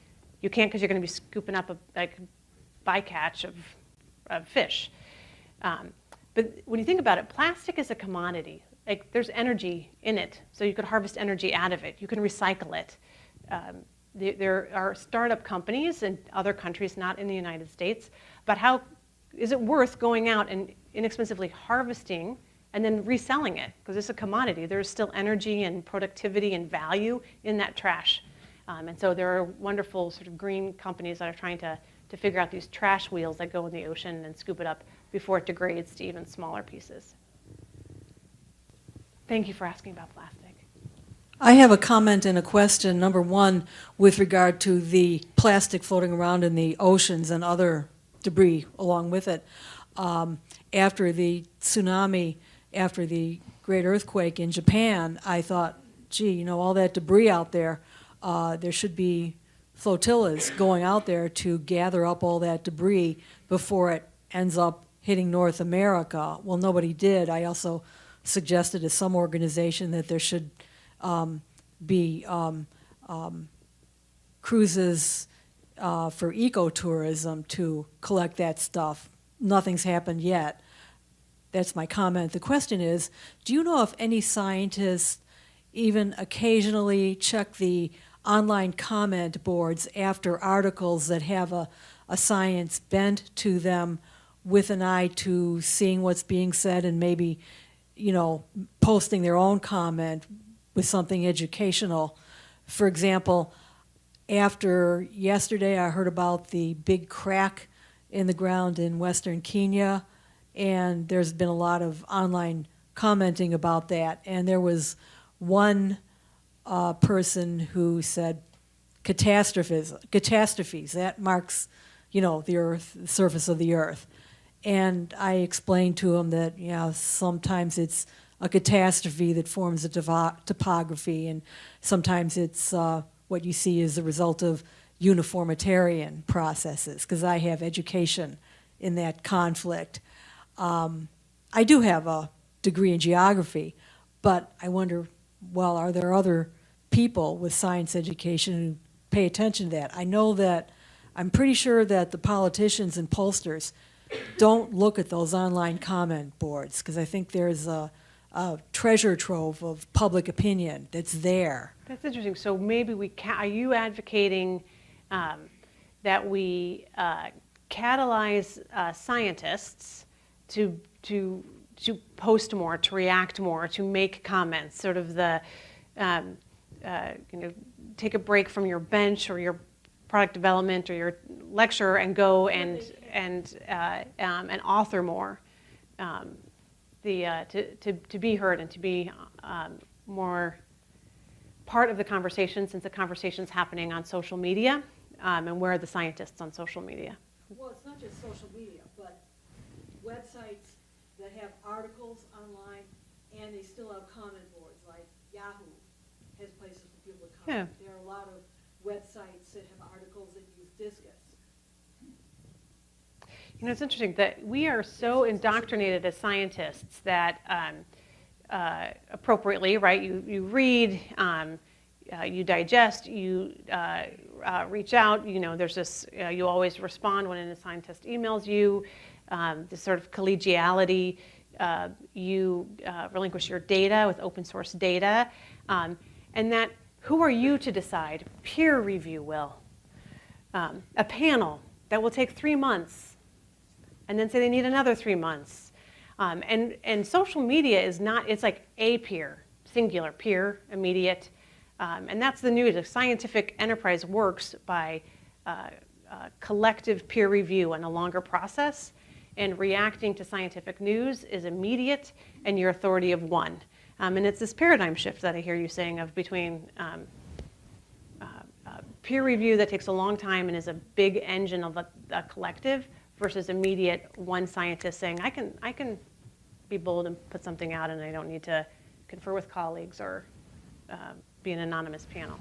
you can't, because you're going to be scooping up a bycatch of fish. But when you think about it, plastic is a commodity. Like, there's energy in it, so you could harvest energy out of it. You can recycle it. There are startup companies in other countries, not in the United States, but how is it worth going out and inexpensively harvesting and then reselling it? Because it's a commodity. There's still energy and productivity and value in that trash. And so there are wonderful sort of green companies that are trying to figure out these trash wheels that go in the ocean and scoop it up before it degrades to even smaller pieces. Thank you for asking about plastic. I have a comment and a question. Number one, with regard to the plastic floating around in the oceans and other debris along with it. After the tsunami, after the great earthquake in Japan, I thought, gee, all that debris out there, there should be flotillas going out there to gather up all that debris before it ends up hitting North America. Well, nobody did. I also suggested to some organization that there should be cruises for ecotourism to collect that stuff. Nothing's happened yet. That's my comment. The question is, do you know if any scientists even occasionally check the online comment boards after articles that have a science bent to them with an eye to seeing what's being said and maybe, posting their own comment with something educational? For example, after yesterday, I heard about the big crack in the ground in Western Kenya, and there's been a lot of online commenting about that. And there was one person who said catastrophes, that marks, the earth, the surface of the earth. And I explained to him that, sometimes it's a catastrophe that forms a topography, and sometimes it's what you see as a result of uniformitarian processes, because I have education in that conflict. I do have a degree in geography, but I wonder, well, are there other people with science education who pay attention to that? I know that, I'm pretty sure that the politicians and pollsters don't look at those online comment boards, because I think there's a treasure trove of public opinion that's there. That's interesting. So maybe are you advocating that we catalyze scientists to post more, to react more, to make comments, sort of the, take a break from your bench or your product development or your lecture and go and author more, to be heard and to be more part of the conversation, since the conversation's happening on social media, and where are the scientists on social media? Well, it's not just social media, but websites that have articles online, and they still have comment boards, like Yahoo has places for people to comment. Yeah. There are a lot of websites that have articles that use discus. It's interesting that we are so indoctrinated as scientists that appropriately, right, you read, you digest, you reach out, there's this, you always respond when a scientist emails you, this sort of collegiality, you relinquish your data with open source data, and that, who are you to decide? Peer review will. A panel that will take 3 months and then say they need another 3 months. And social media is not, it's like a peer, singular, peer, immediate. And that's the news. The scientific enterprise works by collective peer review and a longer process. and reacting to scientific news is immediate, and you're authority of one. And it's this paradigm shift that I hear you saying of between peer review that takes a long time and is a big engine of a collective versus immediate one scientist saying, I can be bold and put something out and I don't need to confer with colleagues or be an anonymous panel.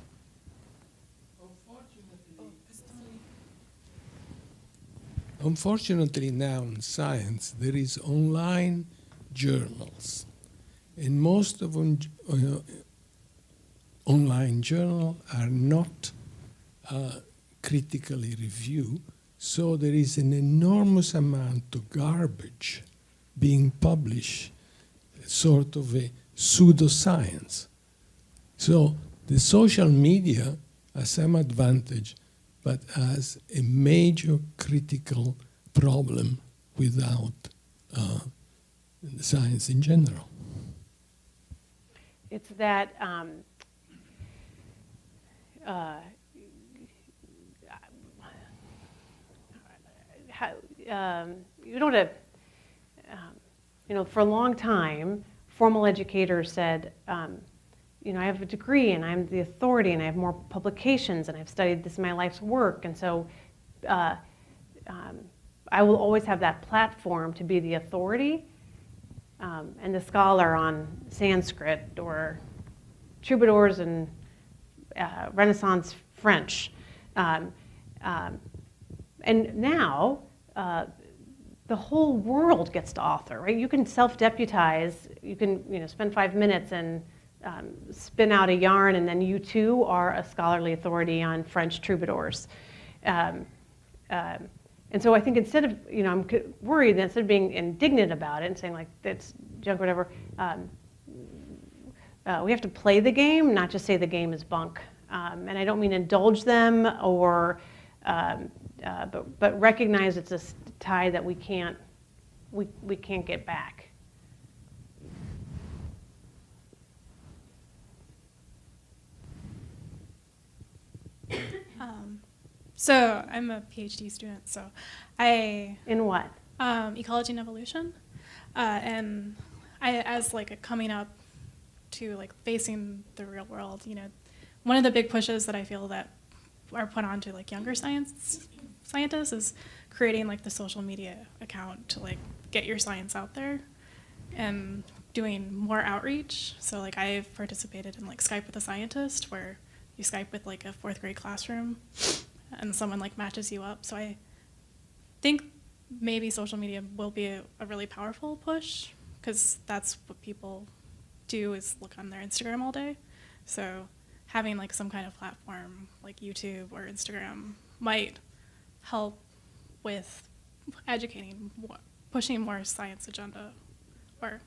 Unfortunately now in science there is online journals, and most of them online journals are not critically reviewed, so there is an enormous amount of garbage being published, sort of a pseudoscience. So the social media has some advantage, but has a major critical problem without science in general. It's that you know, for a long time, formal educators said, you know, I have a degree and I'm the authority and I have more publications and I've studied this in my life's work, and so I will always have that platform to be the authority and the scholar on Sanskrit or troubadours and Renaissance French. And now the whole world gets to author, right? You can self-deputize, you can spend 5 minutes and spin out a yarn, and then you too are a scholarly authority on French troubadours. And so I think instead of, I'm worried that instead of being indignant about it and saying like, that's junk or whatever, we have to play the game, not just say the game is bunk. And I don't mean indulge them or, but recognize it's a tie that we can't get back. So I'm a PhD student, so In what? Ecology and evolution, and as like a coming up to like facing the real world, one of the big pushes that I feel that are put on to like younger scientists is creating like the social media account to like get your science out there and doing more outreach. So like I've participated in like Skype with a scientist, where you Skype with like a 4th grade classroom and someone like matches you up. So I think maybe social media will be a really powerful push, because that's what people do, is look on their Instagram all day. So having like some kind of platform like YouTube or Instagram might help with educating, pushing more science agenda, or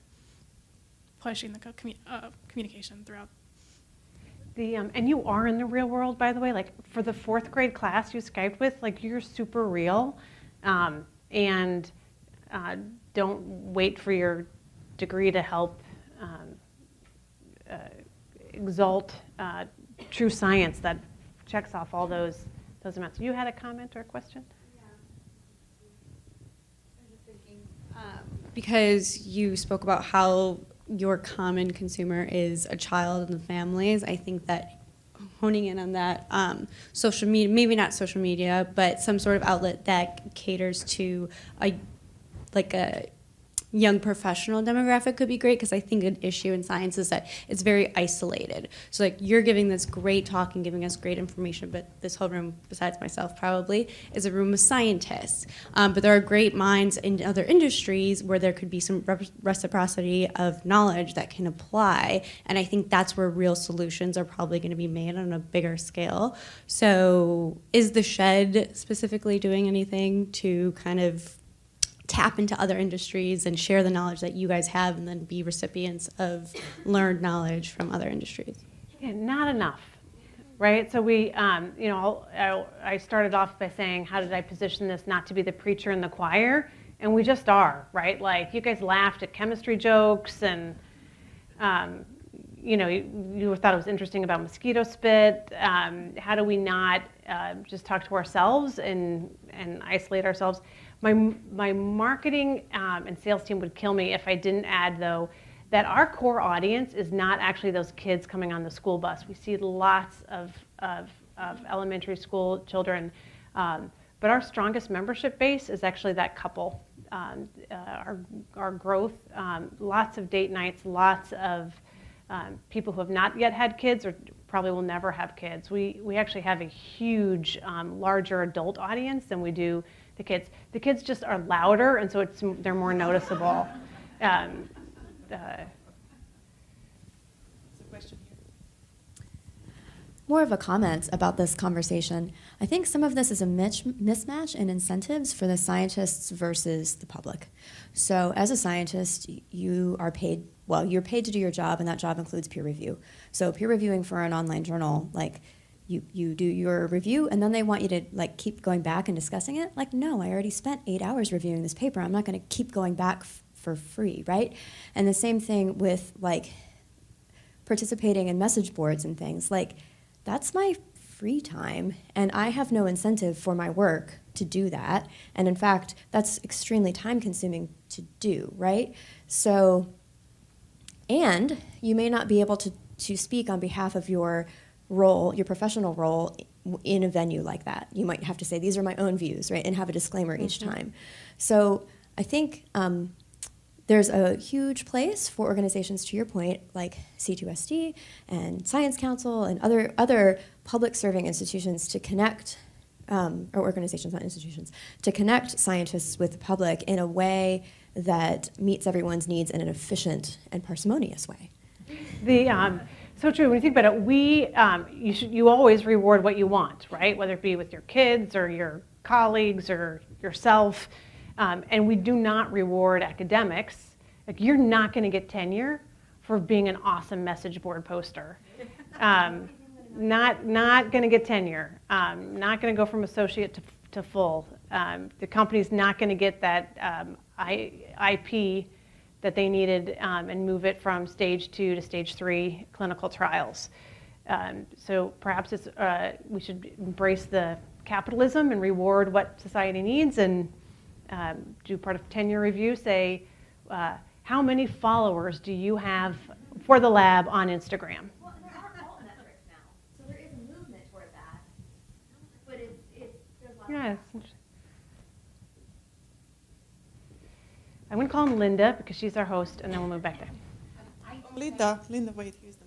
pushing the communication throughout. And you are in the real world, by the way. Like for the 4th grade class you Skyped with, like you're super real, and don't wait for your degree to help exalt true science that checks off all those amounts. You had a comment or a question? Because you spoke about how your common consumer is a child and the families, I think that honing in on that, social media, maybe not social media, but some sort of outlet that caters to a young professional demographic could be great, because I think an issue in science is that it's very isolated. So like you're giving this great talk and giving us great information, but this whole room, besides myself probably, is a room of scientists. But there are great minds in other industries where there could be some reciprocity of knowledge that can apply, and I think that's where real solutions are probably going to be made on a bigger scale. So is the Shedd specifically doing anything to kind of tap into other industries and share the knowledge that you guys have, and then be recipients of learned knowledge from other industries? Yeah, not enough, right? So we, I started off by saying, how did I position this not to be the preacher in the choir? And we just are, right? Like you guys laughed at chemistry jokes, and you thought it was interesting about mosquito spit. How do we not just talk to ourselves and isolate ourselves? My marketing and sales team would kill me if I didn't add, though, that our core audience is not actually those kids coming on the school bus. We see lots of elementary school children, but our strongest membership base is actually that couple. Our growth, lots of date nights, lots of people who have not yet had kids or probably will never have kids. We actually have a huge, larger adult audience than we do the kids. The kids just are louder, and so they're more noticeable. More of a comment about this conversation. I think some of this is a mismatch in incentives for the scientists versus the public. So as a scientist, you are paid, well, you're paid to do your job, and that job includes peer review. So peer reviewing for an online journal, like you do your review, and then they want you to like keep going back and discussing it. Like, no, I already spent 8 hours reviewing this paper. I'm not going to keep going back for free, right? And the same thing with like participating in message boards and things. Like, that's my free time, and I have no incentive for my work to do that. And in fact, that's extremely time-consuming to do, right? So, and you may not be able to speak on behalf of your role, your professional role, in a venue like that. You might have to say, these are my own views, right, and have a disclaimer each time. So I think there's a huge place for organizations, to your point, like C2ST and Science Council and other public-serving institutions to connect, or organizations, not institutions, to connect scientists with the public in a way that meets everyone's needs in an efficient and parsimonious way. So true. When you think about it, you always reward what you want, right? Whether it be with your kids or your colleagues or yourself. And we do not reward academics. Like, you're not going to get tenure for being an awesome message board poster. Not going to get tenure. Not going to go from associate to full. The company's not going to get that IP that they needed and move it from stage 2 to stage 3 clinical trials. So perhaps we should embrace the capitalism and reward what society needs, and do part of tenure review, say, how many followers do you have for the lab on Instagram? Well, there are alt metrics now, so there is a movement toward that. But there's a lot Yes. I'm going to call him Linda because she's our host, and then we'll move back there. Linda, wait, here's the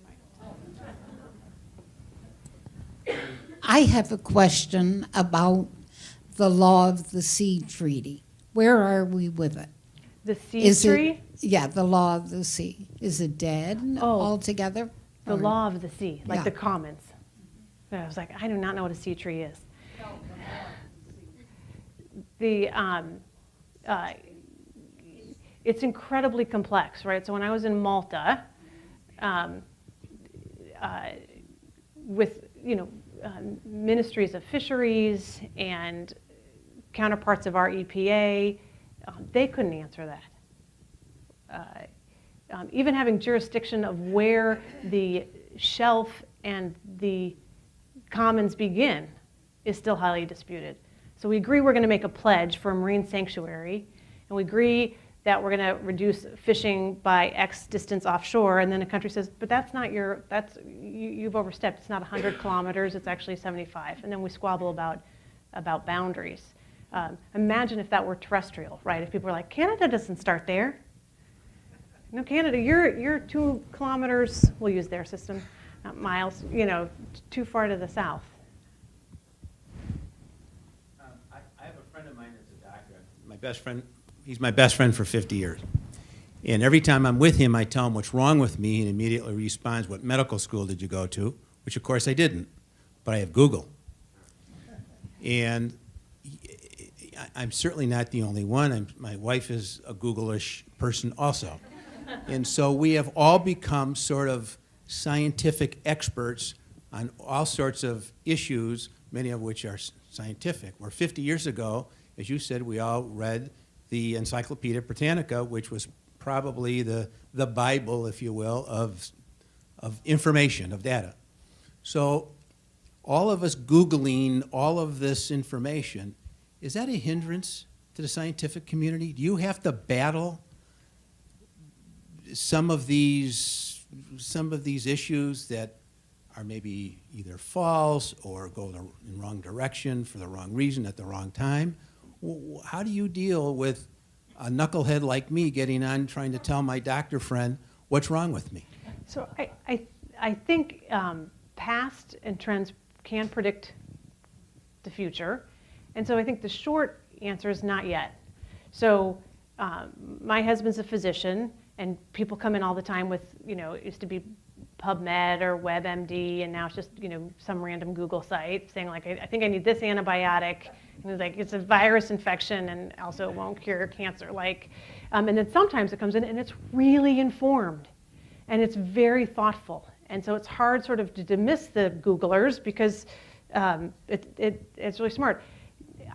mic. I have a question about the law of the sea treaty. Where are we with it? The sea tree? Yeah, the law of the sea. Is it dead altogether? The law of the sea, like Yeah. the commons. I was like, I do not know what a sea tree is. It's incredibly complex, right? So when I was in Malta, with ministries of fisheries and counterparts of our EPA, they couldn't answer that. Even having jurisdiction of where the shelf and the commons begin is still highly disputed. So we agree we're going to make a pledge for a marine sanctuary, and we agree that we're going to reduce fishing by X distance offshore, and then a country says, but that's not you've overstepped. It's not 100 kilometers, it's actually 75. And then we squabble about boundaries. Imagine if that were terrestrial, right? If people were like, Canada doesn't start there. No, Canada, you're 2 kilometers, we'll use their system, not miles, too far to the south. I have a friend of mine that's a doctor. My best friend, he's my best friend for 50 years. And every time I'm with him, I tell him what's wrong with me, and immediately responds, what medical school did you go to? Which, of course, I didn't, but I have Google. And I'm certainly not the only one. My wife is a Google-ish person also. And so we have all become sort of scientific experts on all sorts of issues, many of which are scientific. Where 50 years ago, as you said, we all read the Encyclopedia Britannica, which was probably the Bible, if you will, of information, of data. So all of us Googling all of this information, is that a hindrance to the scientific community? Do you have to battle some of these issues that are maybe either false or go in the wrong direction for the wrong reason at the wrong time? How do you deal with a knucklehead like me getting on trying to tell my doctor friend what's wrong with me? So I think past and trends can predict the future. And so I think the short answer is not yet. So my husband's a physician, and people come in all the time with, it used to be PubMed or WebMD, and now it's just, some random Google site saying like, I think I need this antibiotic. And it's like, it's a virus infection, and also it won't cure cancer. And then sometimes it comes in and it's really informed, and it's very thoughtful. And so it's hard sort of to dismiss the Googlers because it's really smart.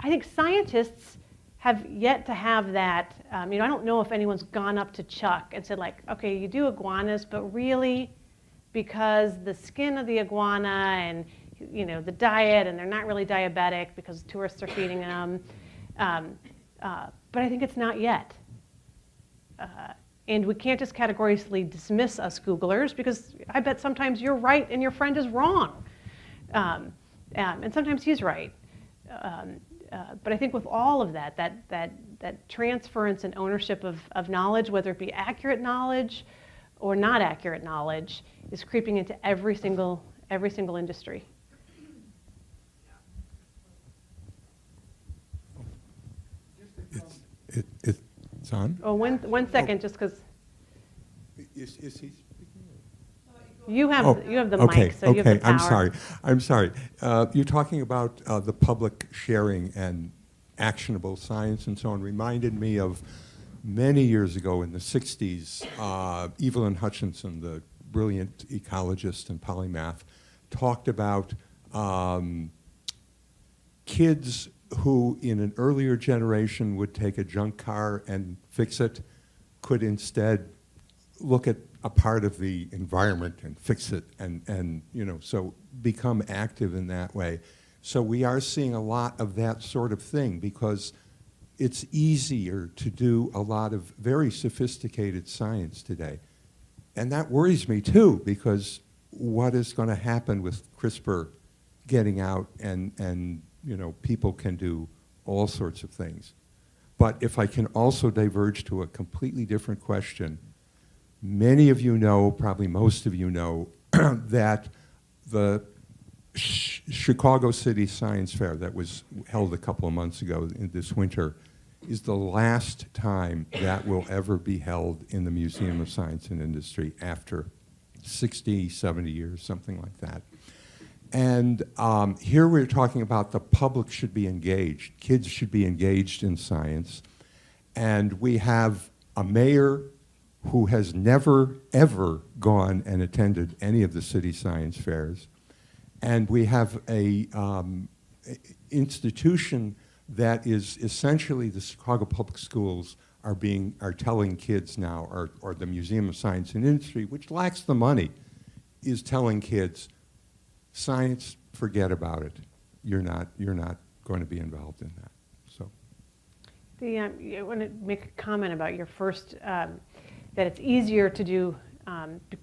I think scientists have yet to have that. I don't know if anyone's gone up to Chuck and said like, okay, you do iguanas, but really, because the skin of the iguana and the diet, and they're not really diabetic because tourists are feeding them. But I think it's not yet. And we can't just categorically dismiss us Googlers, because I bet sometimes you're right and your friend is wrong. And sometimes he's right. But I think with all of that transference and ownership of knowledge, whether it be accurate knowledge or not accurate knowledge, is creeping into every single industry. It's on? Oh, one second, just because Is he speaking? you have the okay, mic, so you have the power. I'm sorry. You're talking about the public sharing and actionable science and so on. Reminded me of many years ago in the 60s, Evelyn Hutchinson, the brilliant ecologist and polymath, talked about kids who in an earlier generation would take a junk car and fix it, could instead look at a part of the environment and fix it and so become active in that way. So we are seeing a lot of that sort of thing because it's easier to do a lot of very sophisticated science today. And that worries me too, because what is going to happen with CRISPR getting out and people can do all sorts of things. But if I can also diverge to a completely different question, many of you know, probably most of you know, that the Chicago City Science Fair that was held a couple of months ago this winter is the last time that will ever be held in the Museum of Science and Industry after 60, 70 years, something like that. And here we're talking about the public should be engaged. Kids should be engaged in science. And we have a mayor who has never, ever gone and attended any of the city science fairs. And we have a institution that is essentially the Chicago Public Schools are telling kids now, or the Museum of Science and Industry, which lacks the money, is telling kids, science, forget about it. You're not going to be involved in that. So, I want to make a comment about your first, that it's easier to do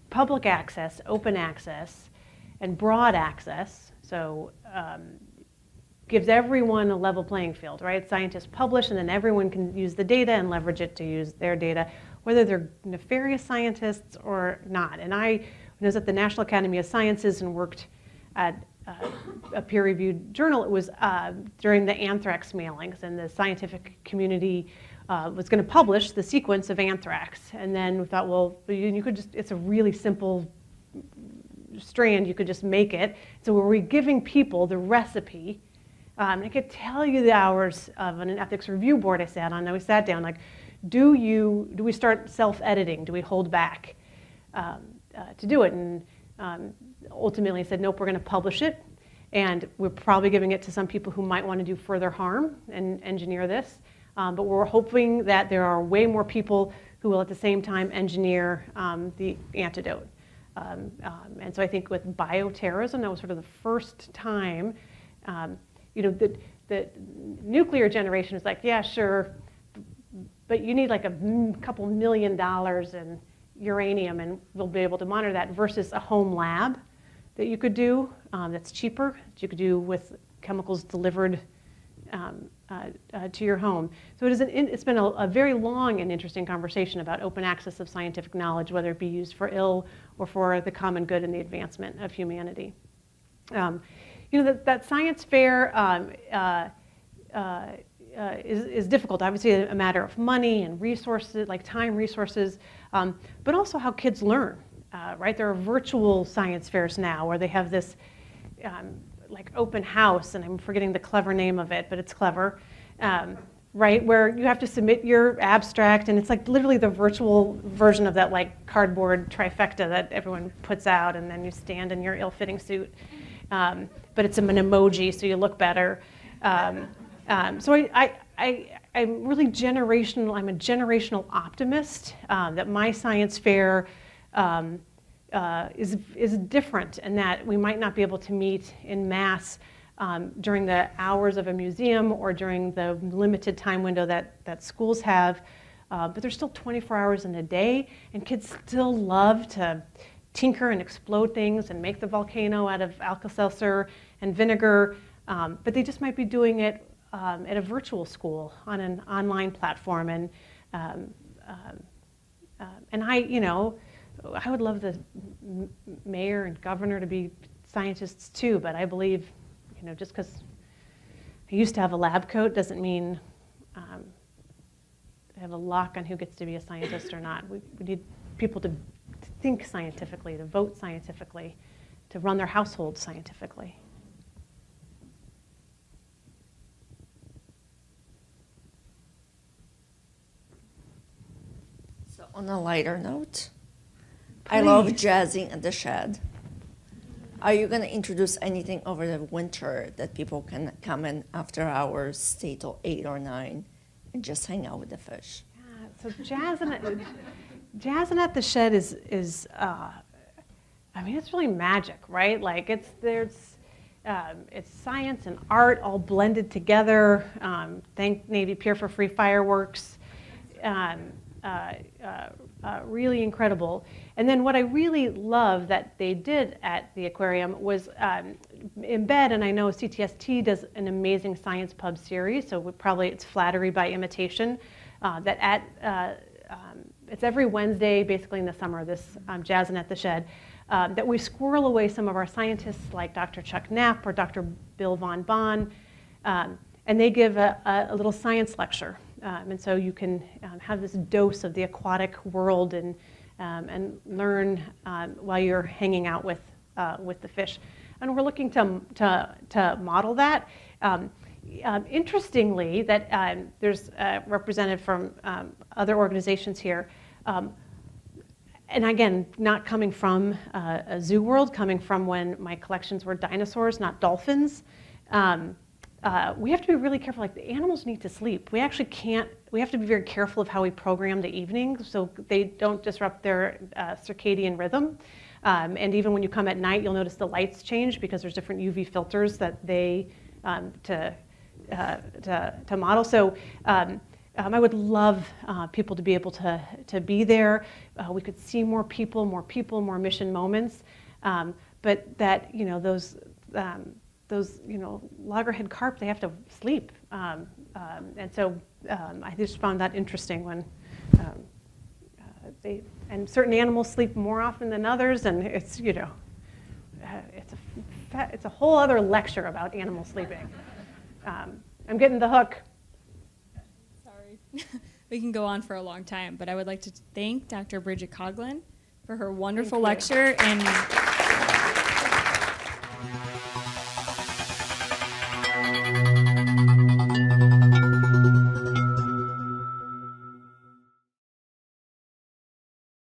public access, open access, and broad access. So gives everyone a level playing field, right? Scientists publish, and then everyone can use the data and leverage it to use their data, whether they're nefarious scientists or not. And when I was at the National Academy of Sciences and worked at a peer-reviewed journal, it was during the anthrax mailings, and the scientific community was going to publish the sequence of anthrax. And then we thought, well, you could it's a really simple strand, you could just make it. So were we giving people the recipe? I could tell you the hours of an ethics review board I sat on. And we sat down like, do we start self-editing? Do we hold back to do it? And ultimately said, nope, we're going to publish it. And we're probably giving it to some people who might want to do further harm and engineer this. But we're hoping that there are way more people who will at the same time engineer the antidote. And so I think with bioterrorism, that was sort of the first time, the nuclear generation is like, yeah, sure, but you need like a couple $1 million in uranium, and we'll be able to monitor that, versus a home lab that you could do that's cheaper, that you could do with chemicals delivered to your home. So it's been a very long and interesting conversation about open access of scientific knowledge, whether it be used for ill or for the common good and the advancement of humanity. That science fair is difficult. Obviously, a matter of money and resources, like time, resources, but also how kids learn. Right? There are virtual science fairs now where they have this like open house, and I'm forgetting the clever name of it, but it's clever, right? Where you have to submit your abstract, and it's like literally the virtual version of that like cardboard trifecta that everyone puts out, and then you stand in your ill-fitting suit. But it's an emoji, so you look better. So I'm really generational. I'm a generational optimist that my science fair is different, in that we might not be able to meet in mass during the hours of a museum or during the limited time window that schools have, but there's still 24 hours in a day, and kids still love to tinker and explode things and make the volcano out of Alka-Seltzer and vinegar, but they just might be doing it at a virtual school on an online platform. And I would love the mayor and governor to be scientists too, but I believe, just because I used to have a lab coat doesn't mean I have a lock on who gets to be a scientist or not. We need people to think scientifically, to vote scientifically, to run their household scientifically. So on a lighter note, I love jazzing at the Shedd. Are you going to introduce anything over the winter that people can come in after hours, stay till 8 or 9, and just hang out with the fish? Yeah, so jazzing at the Shedd is it's really magic, right? Like it's science and art all blended together. Thank Navy Pier for free fireworks. Really incredible. And then what I really love that they did at the aquarium was embed, and I know C2ST does an amazing science pub series, so it's flattery by imitation, it's every Wednesday, basically in the summer, this Jazzin' at the Shedd, that we squirrel away some of our scientists like Dr. Chuck Knapp or Dr. Bill Von Bon, and they give a little science lecture. And so you can have this dose of the aquatic world and learn while you're hanging out with the fish. And we're looking to model that. Interestingly, that there's represented from other organizations here, and again, not coming from a zoo world, coming from when my collections were dinosaurs, not dolphins. We have to be really careful. Like, the animals need to sleep. We actually can't. We have to be very careful of how we program the evening so they don't disrupt their circadian rhythm. And even when you come at night, you'll notice the lights change because there's different UV filters that they to model. So I would love people to be able to be there. We could see more people, more mission moments. But that those loggerhead carp, they have to sleep. And so I just found that interesting when and certain animals sleep more often than others, and it's a whole other lecture about animal sleeping. I'm getting the hook. Sorry. We can go on for a long time, but I would like to thank Dr. Bridget Coughlin for her wonderful lecture and